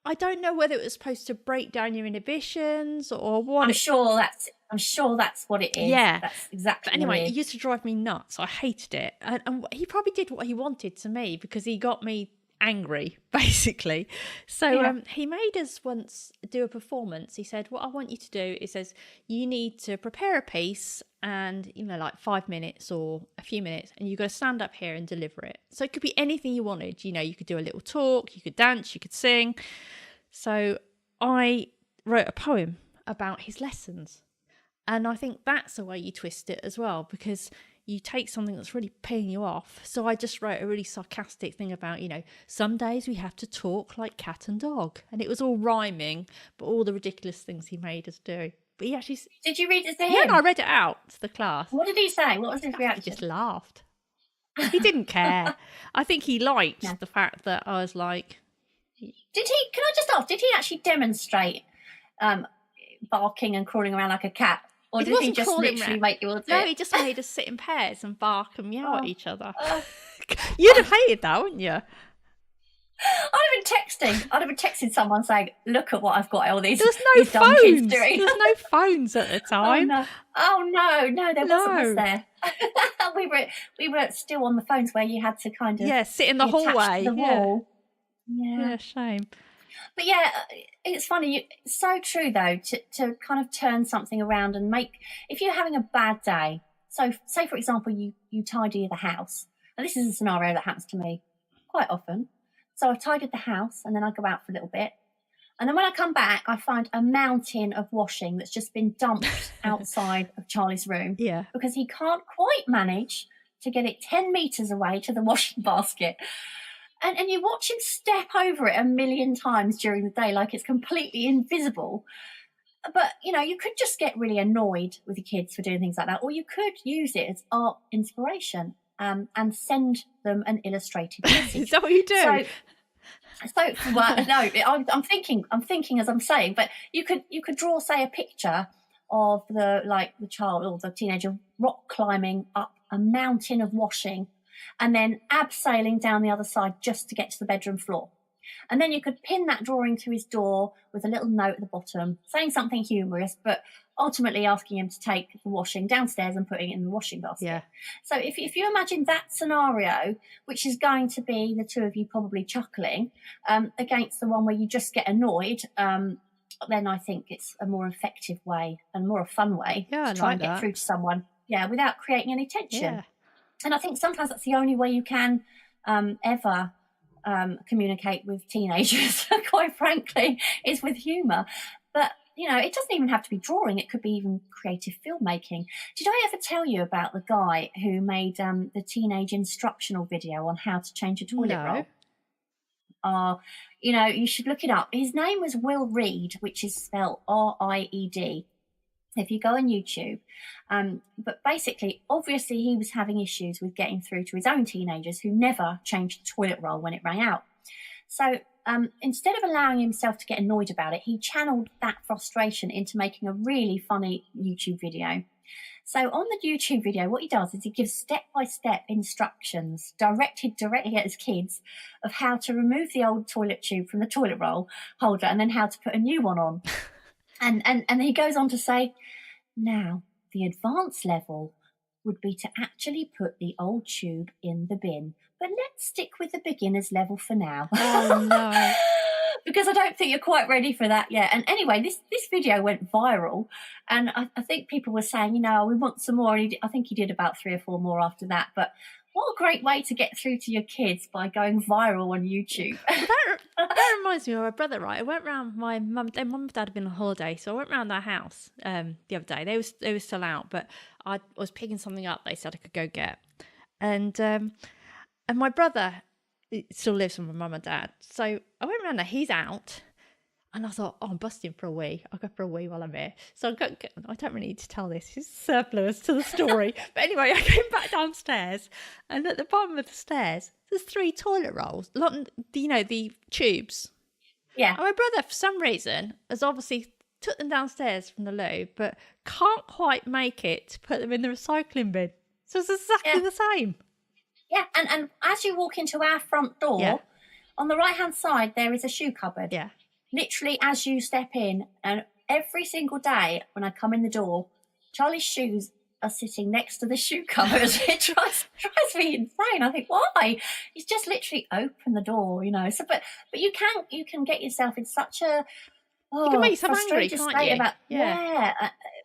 I don't know whether it was supposed to break down your inhibitions or what. I'm sure that's what it is. Yeah, that's exactly. But anyway, what it used to drive me nuts. I hated it, and he probably did what he wanted to me because he got me angry, basically. So he made us once do a performance. He said, "What I want you to do," it says, "you need to prepare a piece, and like 5 minutes or a few minutes, and you've got to stand up here and deliver it." So it could be anything you wanted. You could do a little talk, you could dance, you could sing. So I wrote a poem about his lessons. And I think that's the way you twist it as well, because you take something that's really peeing you off. So I just wrote a really sarcastic thing about, some days we have to talk like cat and dog. And it was all rhyming, but all the ridiculous things he made us do. But he actually... Did you read it to him? Yeah, no, I read it out to the class. What did he say? What was his reaction? He just laughed. He didn't care. I think he liked the fact that I was like... Can I just ask, did he actually demonstrate barking and crawling around like a cat? Or did he just literally make you all do it? No, he just made us sit in pairs and bark and meow at each other. You'd have hated that, wouldn't you? I'd have been texting someone saying, "Look at what I've got, all these, There's no these dumb kids phones. doing." There's no phones at the time. Oh no, there wasn't, was there? we were still on the phones where you had to kind of sit in the hallway. To the wall. Yeah, shame. But yeah, it's funny. It's so true though to kind of turn something around and if you're having a bad day. So say for example you tidy the house, and this is a scenario that happens to me quite often. So I've tidied the house and then I go out for a little bit. And then when I come back, I find a mountain of washing that's just been dumped outside of Charlie's room. Yeah. Because he can't quite manage to get it 10 metres away to the washing basket. And you watch him step over it a million times during the day like it's completely invisible. But, you could just get really annoyed with your kids for doing things like that, or you could use it as art inspiration and send them an illustrated message. Is that what you do? So well, no, I'm thinking as I'm saying, but you could draw, say, a picture of the child or the teenager rock climbing up a mountain of washing and then abseiling down the other side just to get to the bedroom floor. And then you could pin that drawing to his door with a little note at the bottom saying something humorous, but ultimately asking him to take the washing downstairs and putting it in the washing basket. Yeah. So if you imagine that scenario, which is going to be the two of you probably chuckling, against the one where you just get annoyed, then I think it's a more effective way and more a fun way to try and get through to someone, without creating any tension. Yeah. And I think sometimes that's the only way you can ever communicate with teenagers, quite frankly, is with humour. But, it doesn't even have to be drawing. It could be even creative filmmaking. Did I ever tell you about the guy who made the teenage instructional video on how to change a toilet roll? You should look it up. His name was Will Reed, which is spelled R-I-E-D. If you go on YouTube. But basically, obviously, he was having issues with getting through to his own teenagers who never changed the toilet roll when it rang out. So instead of allowing himself to get annoyed about it, he channeled that frustration into making a really funny YouTube video. So on the YouTube video, what he does is he gives step-by-step instructions directed directly at his kids of how to remove the old toilet tube from the toilet roll holder and then how to put a new one on. And he goes on to say, now, the advanced level would be to actually put the old tube in the bin. But let's stick with the beginner's level for now. Oh, no. Because I don't think you're quite ready for that yet. And anyway, this video went viral. And I think people were saying, we want some more. And I think he did about 3 or 4 more after that. But what a great way to get through to your kids by going viral on YouTube. That reminds me of my brother, right? I went round my mum. Their mum and dad had been on holiday, so I went round their house the other day. They were still out, but I was picking something up. They said I could go get, and my brother still lives with my mum and dad. So I went round there. He's out. And I thought, I'm busting for a wee. I'll go for a wee while I'm here. So I don't really need to tell this. It's surplus to the story. But anyway, I came back downstairs. And at the bottom of the stairs, there's 3 toilet rolls. The tubes. Yeah. And my brother, for some reason, has obviously took them downstairs from the loo, but can't quite make it to put them in the recycling bin. So it's exactly the same. Yeah, and as you walk into our front door, on the right-hand side, there is a shoe cupboard. Yeah. Literally, as you step in, and every single day when I come in the door, Charlie's shoes are sitting next to the shoe cupboard. It drives me insane. I think, why? He's just literally open the door, So, but you can get yourself in such a you can make yourself angry, can't you?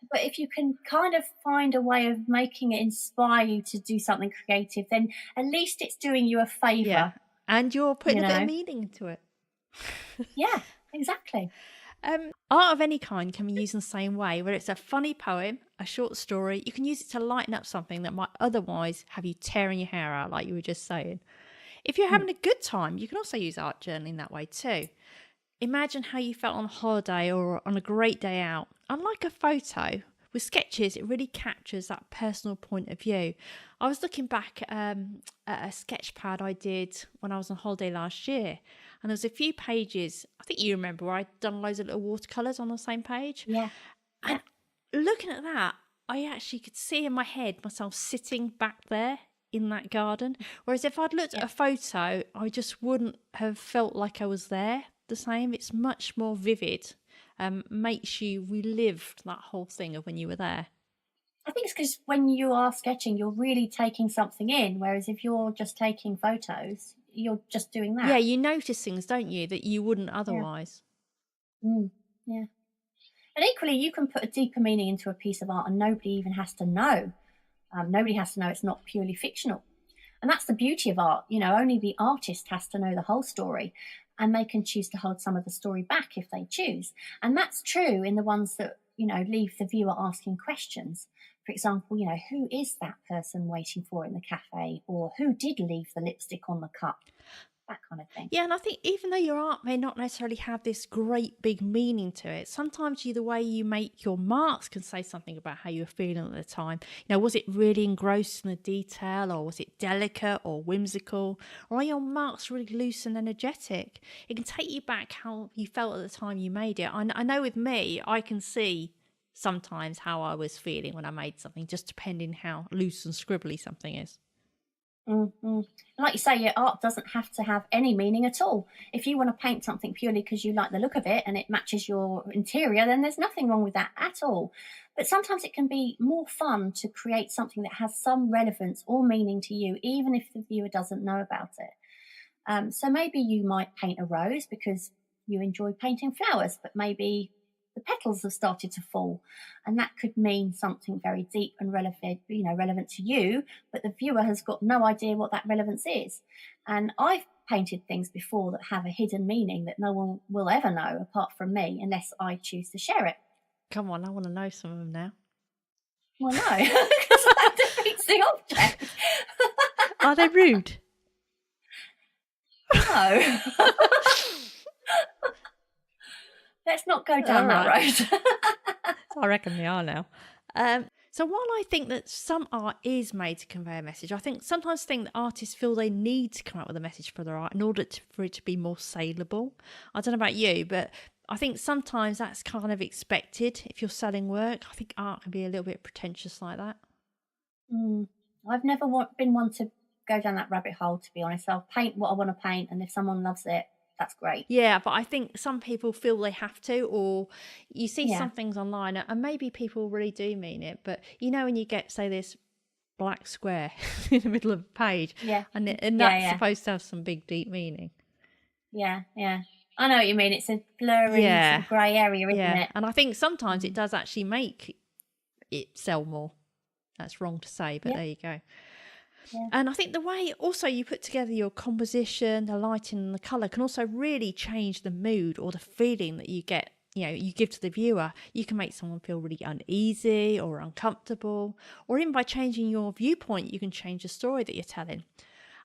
But if you can kind of find a way of making it inspire you to do something creative, then at least it's doing you a favour. Yeah, and you're putting a bit of meaning into it. Yeah. Exactly. Art of any kind can be used in the same way, whether it's a funny poem, a short story. You can use it to lighten up something that might otherwise have you tearing your hair out, like you were just saying. If you're having a good time, you can also use art journaling that way too. Imagine how you felt on holiday or on a great day out. Unlike a photo, with sketches, it really captures that personal point of view. I was looking back at a sketch pad I did when I was on holiday last year. And there was a few pages, I think you remember, where I'd done loads of little watercolours on the same page. Yeah. And looking at that, I actually could see in my head myself sitting back there in that garden. Whereas if I'd looked at a photo, I just wouldn't have felt like I was there the same. It's much more vivid. Makes you relive that whole thing of when you were there. I think it's because when you are sketching, you're really taking something in. Whereas if you're just taking photos, you're just doing that. Yeah, you notice things, don't you, that you wouldn't otherwise. Yeah. And equally, you can put a deeper meaning into a piece of art and nobody even has to know. Nobody has to know it's not purely fictional. And that's the beauty of art. Only the artist has to know the whole story. And they can choose to hold some of the story back if they choose. And that's true in the ones that leave the viewer asking questions. For example, who is that person waiting for in the cafe, or who did leave the lipstick on the cup? That kind of thing. Yeah, and I think even though your art may not necessarily have this great big meaning to it, sometimes the way you make your marks can say something about how you're feeling at the time. Was it really engrossed in the detail, or was it delicate or whimsical? Or are your marks really loose and energetic? It can take you back how you felt at the time you made it. I know with me, I can see sometimes how I was feeling when I made something, just depending how loose and scribbly something is. Mm-hmm. Like you say, your art doesn't have to have any meaning at all. If you want to paint something purely because you like the look of it and it matches your interior, then there's nothing wrong with that at all. But sometimes it can be more fun to create something that has some relevance or meaning to you, even if the viewer doesn't know about it. So maybe you might paint a rose because you enjoy painting flowers, but maybe the petals have started to fall, and that could mean something very deep and relevant to you, but the viewer has got no idea what that relevance is. And I've painted things before that have a hidden meaning that no one will ever know apart from me, unless I choose to share it. Come on, I want to know some of them now. Well, no, because that defeats the object. Are they rude? No. Let's not go down that road. I reckon they are now. So while I think that some art is made to convey a message, I sometimes think that artists feel they need to come up with a message for their art in order for it to be more saleable. I don't know about you, but I think sometimes that's kind of expected if you're selling work. I think art can be a little bit pretentious like that. I've never been one to go down that rabbit hole, to be honest. I'll paint what I want to paint, and if someone loves it, that's great. Yeah, but I think some people feel they have to, or you see some things online, and maybe people really do mean it, but when you get, say, this black square in the middle of a page, and that's supposed to have some big, deep meaning. Yeah. I know what you mean. It's a blurry sort of grey area, isn't it? And I think sometimes it does actually make it sell more. That's wrong to say, but there you go. Yeah. And I think the way also you put together your composition, the lighting and the colour can also really change the mood or the feeling that you get, you give to the viewer. You can make someone feel really uneasy or uncomfortable, or even by changing your viewpoint, you can change the story that you're telling.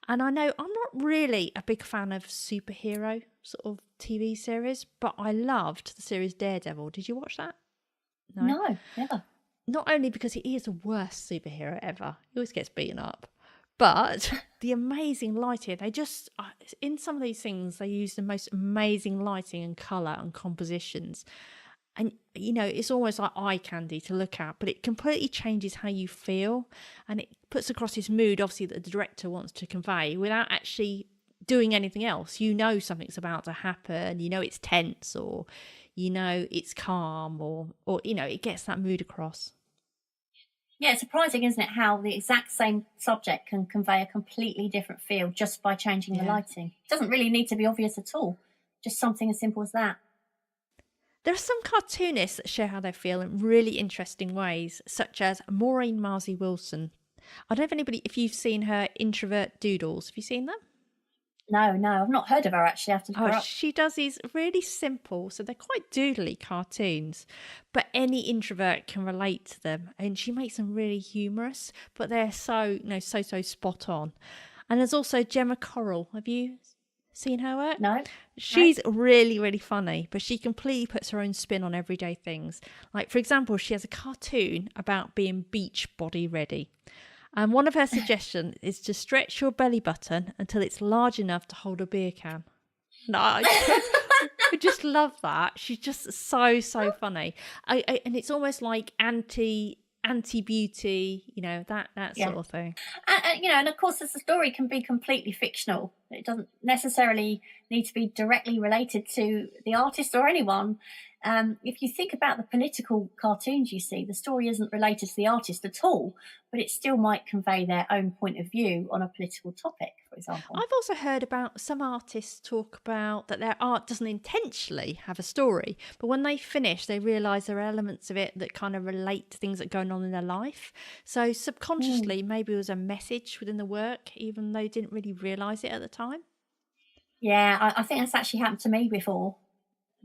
And I know I'm not really a big fan of superhero sort of TV series, but I loved the series Daredevil. Did you watch that? No, never. Not only because he is the worst superhero ever, he always gets beaten up, but the amazing lighting, they just, in some of these things, they use the most amazing lighting and colour and compositions. And, it's almost like eye candy to look at, but it completely changes how you feel. And it puts across this mood, obviously, that the director wants to convey without actually doing anything else. Something's about to happen, it's tense, or, it's calm, or it gets that mood across. Yeah, it's surprising, isn't it, how the exact same subject can convey a completely different feel just by changing the lighting. It doesn't really need to be obvious at all, just something as simple as that. There are some cartoonists that share how they feel in really interesting ways, such as Maureen Marzi Wilson. I don't know if you've seen her Introvert Doodles. Have you seen them? No, I've not heard of her actually. I have to look her up. She does these really simple, so they're quite doodly cartoons, but any introvert can relate to them, and she makes them really humorous, but they're so spot on. And there's also Gemma Corral. Have you seen her work? No. She's really, really funny, but she completely puts her own spin on everyday things. Like, for example, she has a cartoon about being beach body ready. And one of her suggestions is to stretch your belly button until it's large enough to hold a beer can. No, I just love that. She's just so funny. And it's almost like anti-beauty, that sort of thing. And of course, the story can be completely fictional. It doesn't necessarily need to be directly related to the artist or anyone. If you think about the political cartoons you see, the story isn't related to the artist at all, but it still might convey their own point of view on a political topic, for example. I've also heard about some artists talk about that their art doesn't intentionally have a story, but when they finish, they realise there are elements of it that kind of relate to things that are going on in their life. So subconsciously, maybe it was a message within the work, even though they didn't really realise it at the time. Yeah, I think that's actually happened to me before.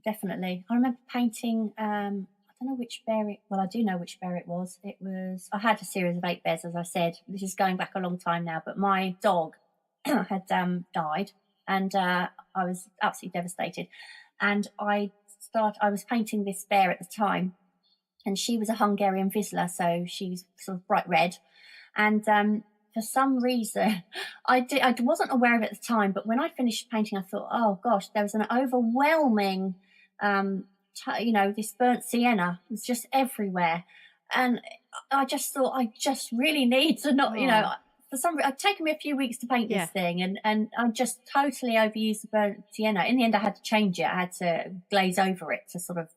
Definitely. I remember painting, I don't don't know which bear it. Well, I do know which bear it was. It was. I had a series of 8 bears, as I said. This is going back a long time now. But my dog had died, and I was absolutely devastated. And I was painting this bear at the time, and she was a Hungarian Vizsla, so she's sort of bright red. And for some reason, I wasn't aware of it at the time, but when I finished painting, I thought, oh gosh, there was an overwhelming, this burnt sienna was just everywhere. And I just thought, I just really need to not, for some reason, it'd taken me a few weeks to paint this thing, and I just totally overused the burnt sienna. In the end, I had to change it. I had to glaze over it to sort of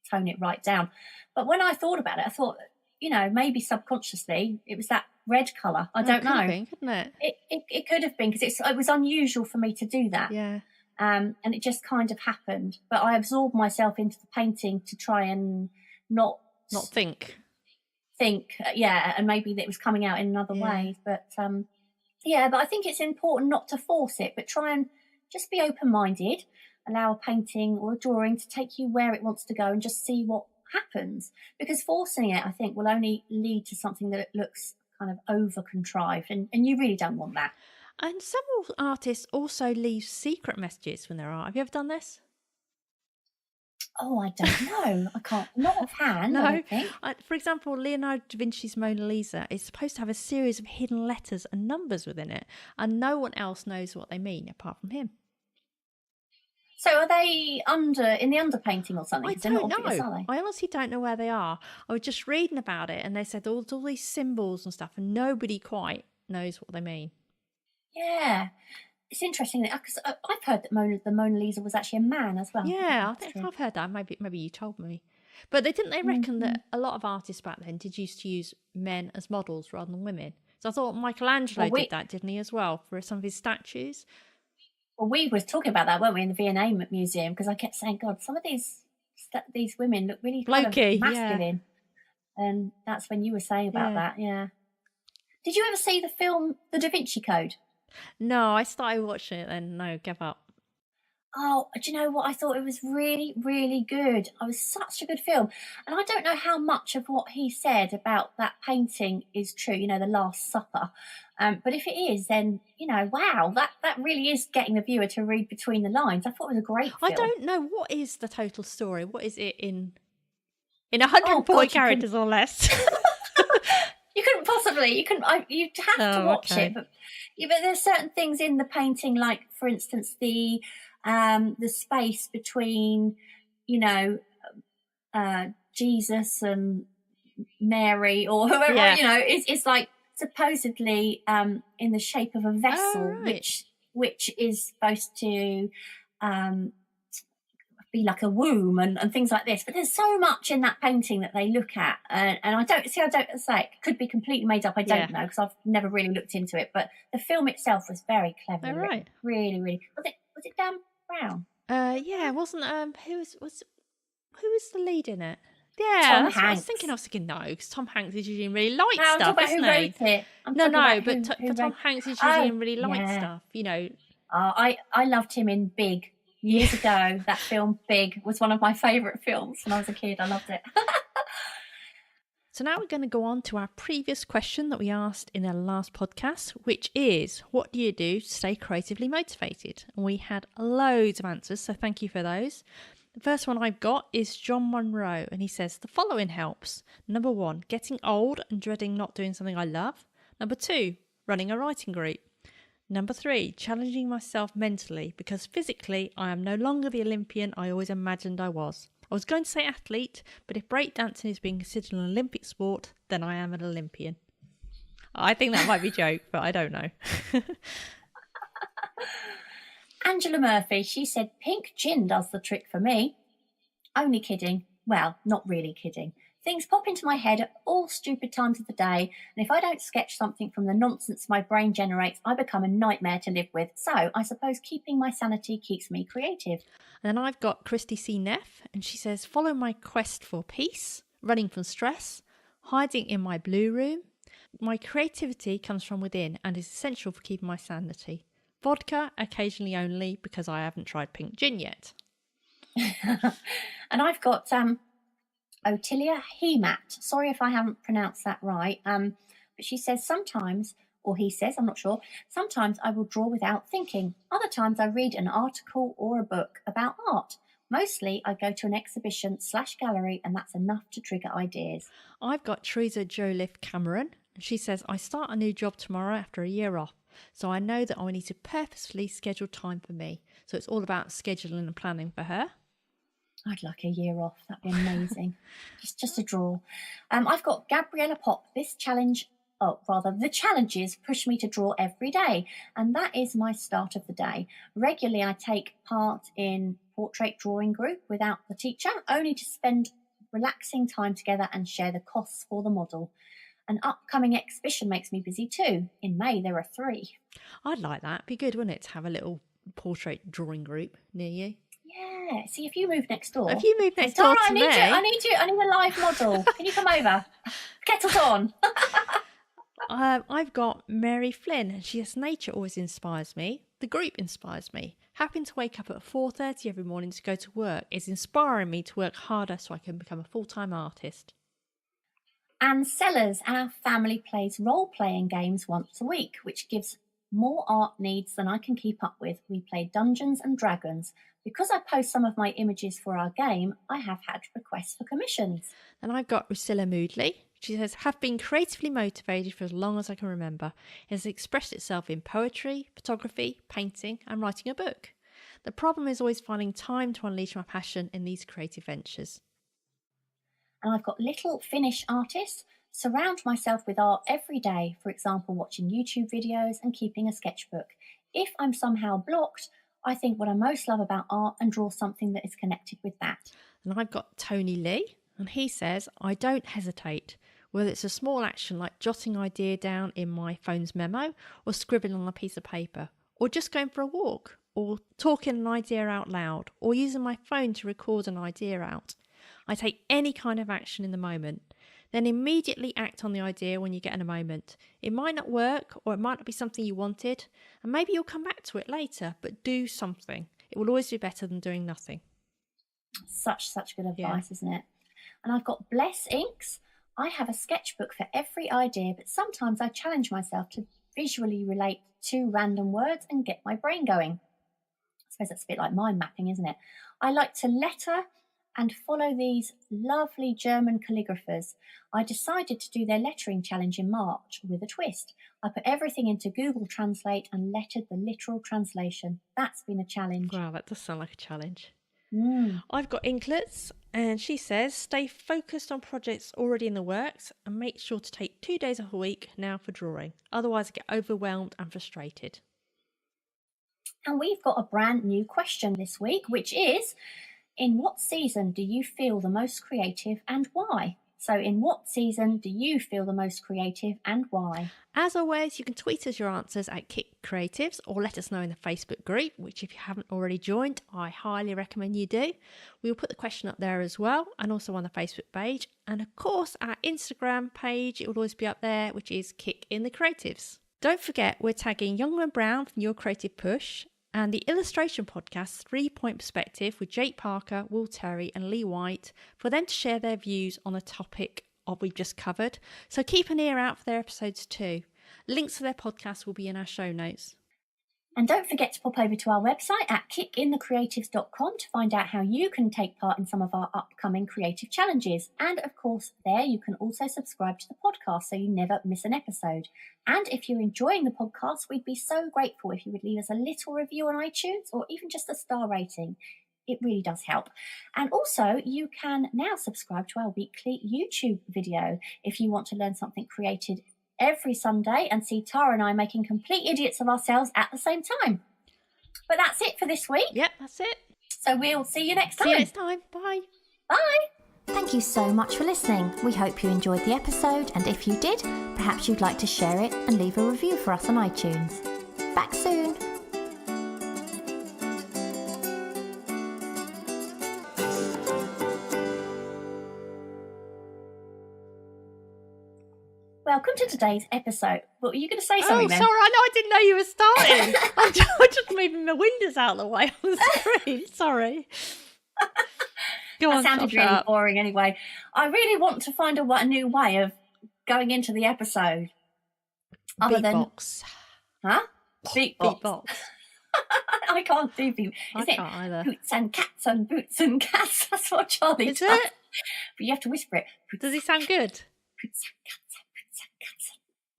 tone it right down. But when I thought about it, I thought, maybe subconsciously it was that red colour. I don't know. Couldn't it? It could have been, because it was unusual for me to do that. Yeah. And it just kind of happened. But I absorbed myself into the painting to try and not think, and maybe that it was coming out in another way. But but I think it's important not to force it, but try and just be open-minded, allow a painting or a drawing to take you where it wants to go and just see what happens. Because forcing it, I think, will only lead to something that looks kind of over-contrived, and you really don't want that. And several artists also leave secret messages when they're art. Have you ever done this? Oh, I don't know. I can't, not offhand. No. I don't think. For example, Leonardo da Vinci's Mona Lisa is supposed to have a series of hidden letters and numbers within it, and no one else knows what they mean apart from him. So are they in the underpainting or something? I don't know. Obvious, are they? I honestly don't know where they are. I was just reading about it, and they said all these symbols and stuff, and nobody quite knows what they mean. Yeah. It's interesting because I've heard that the Mona Lisa was actually a man as well. Yeah, I think I've heard that. Maybe you told me. But they reckon that a lot of artists back then used to use men as models rather than women. So I thought Michelangelo did that, didn't he, as well, for some of his statues? Well, we were talking about that, weren't we, in the V&A Museum? Because I kept saying, God, some of these women look really kind of masculine. Yeah. And that's when you were saying about that, yeah. Did you ever see the film The Da Vinci Code? No, I started watching it then. No, give up. Oh, do you know what? I thought it was really, really good. It was such a good film. And I don't know how much of what he said about that painting is true, The Last Supper. But if it is, then, wow, that really is getting the viewer to read between the lines. I thought it was a great film. I don't know. What is the total story? What is it in 140 characters or less? You couldn't possibly. You'd have to watch it. But there's certain things in the painting, like, for instance, the space between, Jesus and Mary or whoever, it's like supposedly in the shape of a vessel, which is supposed to be like a womb and things like this. But there's so much in that painting that they look at, and I don't say it could be completely made up. I don't know, because I've never really looked into it. But the film itself was very clever. Right. Really, really. Was it Dan Brown? Yeah, wasn't who was the lead in it? Yeah, Tom Hanks. I was thinking no, because Tom Hanks is usually in really light stuff. I'm talking about who wrote it. But Tom Hanks is usually in really light stuff. I loved him in Big. Years ago, that film Big was one of my favourite films when I was a kid. I loved it. So now we're going to go on to our previous question that we asked in our last podcast, which is, what do you do to stay creatively motivated? And we had loads of answers, so thank you for those. The first one I've got is John Monroe, and he says, the following helps. Number 1, getting old and dreading not doing something I love. Number 2, running a writing group. Number 3, challenging myself mentally, because physically I am no longer the Olympian I always imagined I was. I was going to say athlete, but if breakdancing is being considered an Olympic sport, then I am an Olympian. I think that might be a joke, but I don't know. Angela Murphy, she said, pink gin does the trick for me. Only kidding. Well, not really kidding. Things pop into my head at all stupid times of the day, and if I don't sketch something from the nonsense my brain generates, I become a nightmare to live with. So I suppose keeping my sanity keeps me creative. And then I've got Christy C. Neff, and she says, follow my quest for peace, running from stress, hiding in my blue room. My creativity comes from within and is essential for keeping my sanity. Vodka, occasionally only, because I haven't tried pink gin yet. And I've got Otilia Hemat. Sorry if I haven't pronounced that right. But she says sometimes, or he says, I'm not sure, sometimes I will draw without thinking. Other times I read an article or a book about art. Mostly I go to an exhibition/gallery and that's enough to trigger ideas. I've got Teresa Joliffe Cameron, and she says, I start a new job tomorrow after a year off, so I know that I need to purposefully schedule time for me. So it's all about scheduling and planning for her. I'd like a year off. That'd be amazing. just a draw. I've got Gabriella Pop. The challenges push me to draw every day, and that is my start of the day. Regularly, I take part in portrait drawing group without the teacher, only to spend relaxing time together and share the costs for the model. An upcoming exhibition makes me busy too. In May, there are 3. I'd like that. Be good, wouldn't it, to have a little portrait drawing group near you? Yeah. See, if you move next door. If you move next door to me, I need a live model. Can you come over? Kettle's on. I've got Mary Flynn, and she says, nature always inspires me. The group inspires me. Having to wake up at 4:30 every morning to go to work is inspiring me to work harder so I can become a full-time artist. Anne Sellers, our family plays role-playing games once a week, which gives more art needs than I can keep up with. We play Dungeons and Dragons. Because I post some of my images for our game, I have had requests for commissions. And I've got Rusilla Moodley. She says, have been creatively motivated for as long as I can remember. It has expressed itself in poetry, photography, painting and writing a book. The problem is always finding time to unleash my passion in these creative ventures. And I've got Little Finnish Artist. Surround myself with art every day, for example, watching YouTube videos and keeping a sketchbook. If I'm somehow blocked, I think what I most love about art and draw something that is connected with that. And I've got Tony Lee, and he says, I don't hesitate, whether it's a small action like jotting an idea down in my phone's memo or scribbling on a piece of paper, or just going for a walk, or talking an idea out loud, or using my phone to record an idea out. I take any kind of action in the moment, then immediately act on the idea when you get in a moment. It might not work, or it might not be something you wanted, and maybe you'll come back to it later, but do something. It will always be better than doing nothing. Such good advice, isn't it? And I've got Bless Inks. I have a sketchbook for every idea, but sometimes I challenge myself to visually relate 2 random words and get my brain going. I suppose that's a bit like mind mapping, isn't it? I like to letter and follow these lovely German calligraphers. I decided to do their lettering challenge in March with a twist. I put everything into Google Translate and lettered the literal translation. That's been a challenge. Wow, that does sound like a challenge. I've got Inklets, and she says, stay focused on projects already in the works and make sure to take 2 days a week now for drawing. Otherwise, I get overwhelmed and frustrated. And we've got a brand new question this week, which is, in what season do you feel the most creative and why? So in what season do you feel the most creative and why? As always, you can tweet us your answers at Kick Creatives or let us know in the Facebook group, which if you haven't already joined, I highly recommend you do. We'll put the question up there as well and also on the Facebook page. And of course, our Instagram page, it will always be up there, which is Kick in the Creatives. Don't forget, we're tagging Youngman Brown from Your Creative Push and the Illustration Podcast 3-Point Perspective with Jake Parker, Will Terry and Lee White for them to share their views on a topic we've just covered. So keep an ear out for their episodes too. Links to their podcast will be in our show notes. And don't forget to pop over to our website at kickinthecreatives.com to find out how you can take part in some of our upcoming creative challenges. And of course, there you can also subscribe to the podcast so you never miss an episode. And if you're enjoying the podcast, we'd be so grateful if you would leave us a little review on iTunes or even just a star rating. It really does help. And also, you can now subscribe to our weekly YouTube video if you want to learn something creative every Sunday and see Tara and I making complete idiots of ourselves at the same time. But that's it for this week. Yep, that's it. So we'll see you next time. See you next time. Bye. Bye. Thank you so much for listening. We hope you enjoyed the episode, and if you did, perhaps you'd like to share it and leave a review for us on iTunes. Back soon. Welcome to today's episode. What were you going to say something then? Sorry, I didn't know you were starting. I'm just moving my windows out of the way on the screen. Sorry. Go on, sounded shut really up. boring anyway. I really want to find a new way of going into the episode. Beatbox. Huh? Beatbox. I can't do beatbox. I can't either. Boots and cats and boots and cats. That's what Charlie Is does. it? But you have to whisper it. Does he sound good? Boots and cats and boots and cats.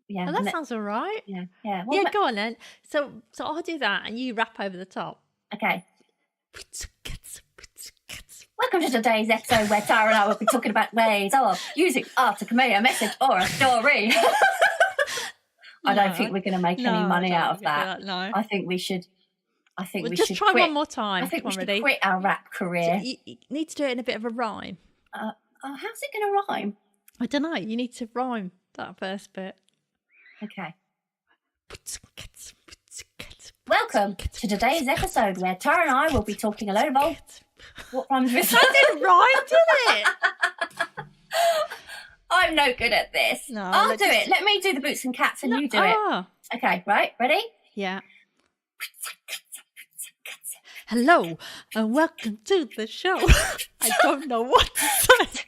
Yeah. Oh, that sounds all right. Yeah. Yeah. Yeah, go on then. So I'll do that and you rap over the top. Okay. Welcome to today's episode where Tara and I will be talking about ways of using art to convey a message or a story. I don't think we're going to make any money out of that. No. I think we should. We just should try quit. one more time. I think Come we on, should ready? quit our rap career. So you need to do it in a bit of a rhyme. How's it going to rhyme? I don't know. You need to rhyme that first bit. Okay. Welcome to today's episode where Tara and I will be talking a load of old. What rhymes with That didn't rhyme, did it? I'm no good at this. No, I'll do it. Let me do the boots and cats and you do it. Okay, right? Ready? Yeah. Hello and welcome to the show. I don't know what to say.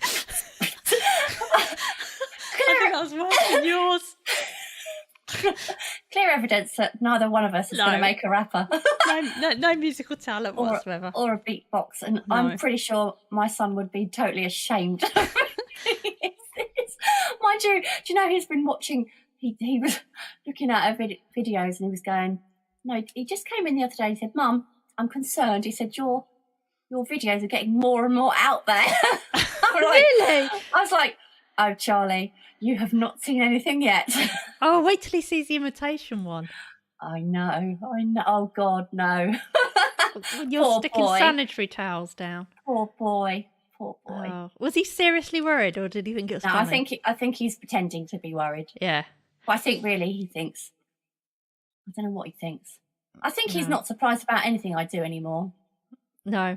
I think that was worse than yours. Clear evidence that neither one of us is going to make a rapper. No musical talent whatsoever. Or a beatbox. And I'm pretty sure my son would be totally ashamed. Mind you, do you know he's been watching, he was looking at her videos and he was going, no, he just came in the other day and he said, Mum, I'm concerned. He said, your videos are getting more and more out there. Really? I was like, oh, Charlie, you have not seen anything yet. Oh, wait till he sees the imitation one. I know. Oh, God, no. You're Poor sticking boy. sanitary towels down. Poor boy. Oh. Was he seriously worried or did he think it was No, funny? I think he's pretending to be worried. Yeah. But I think really he thinks, I don't know what he thinks. I think he's not surprised about anything I do anymore. No.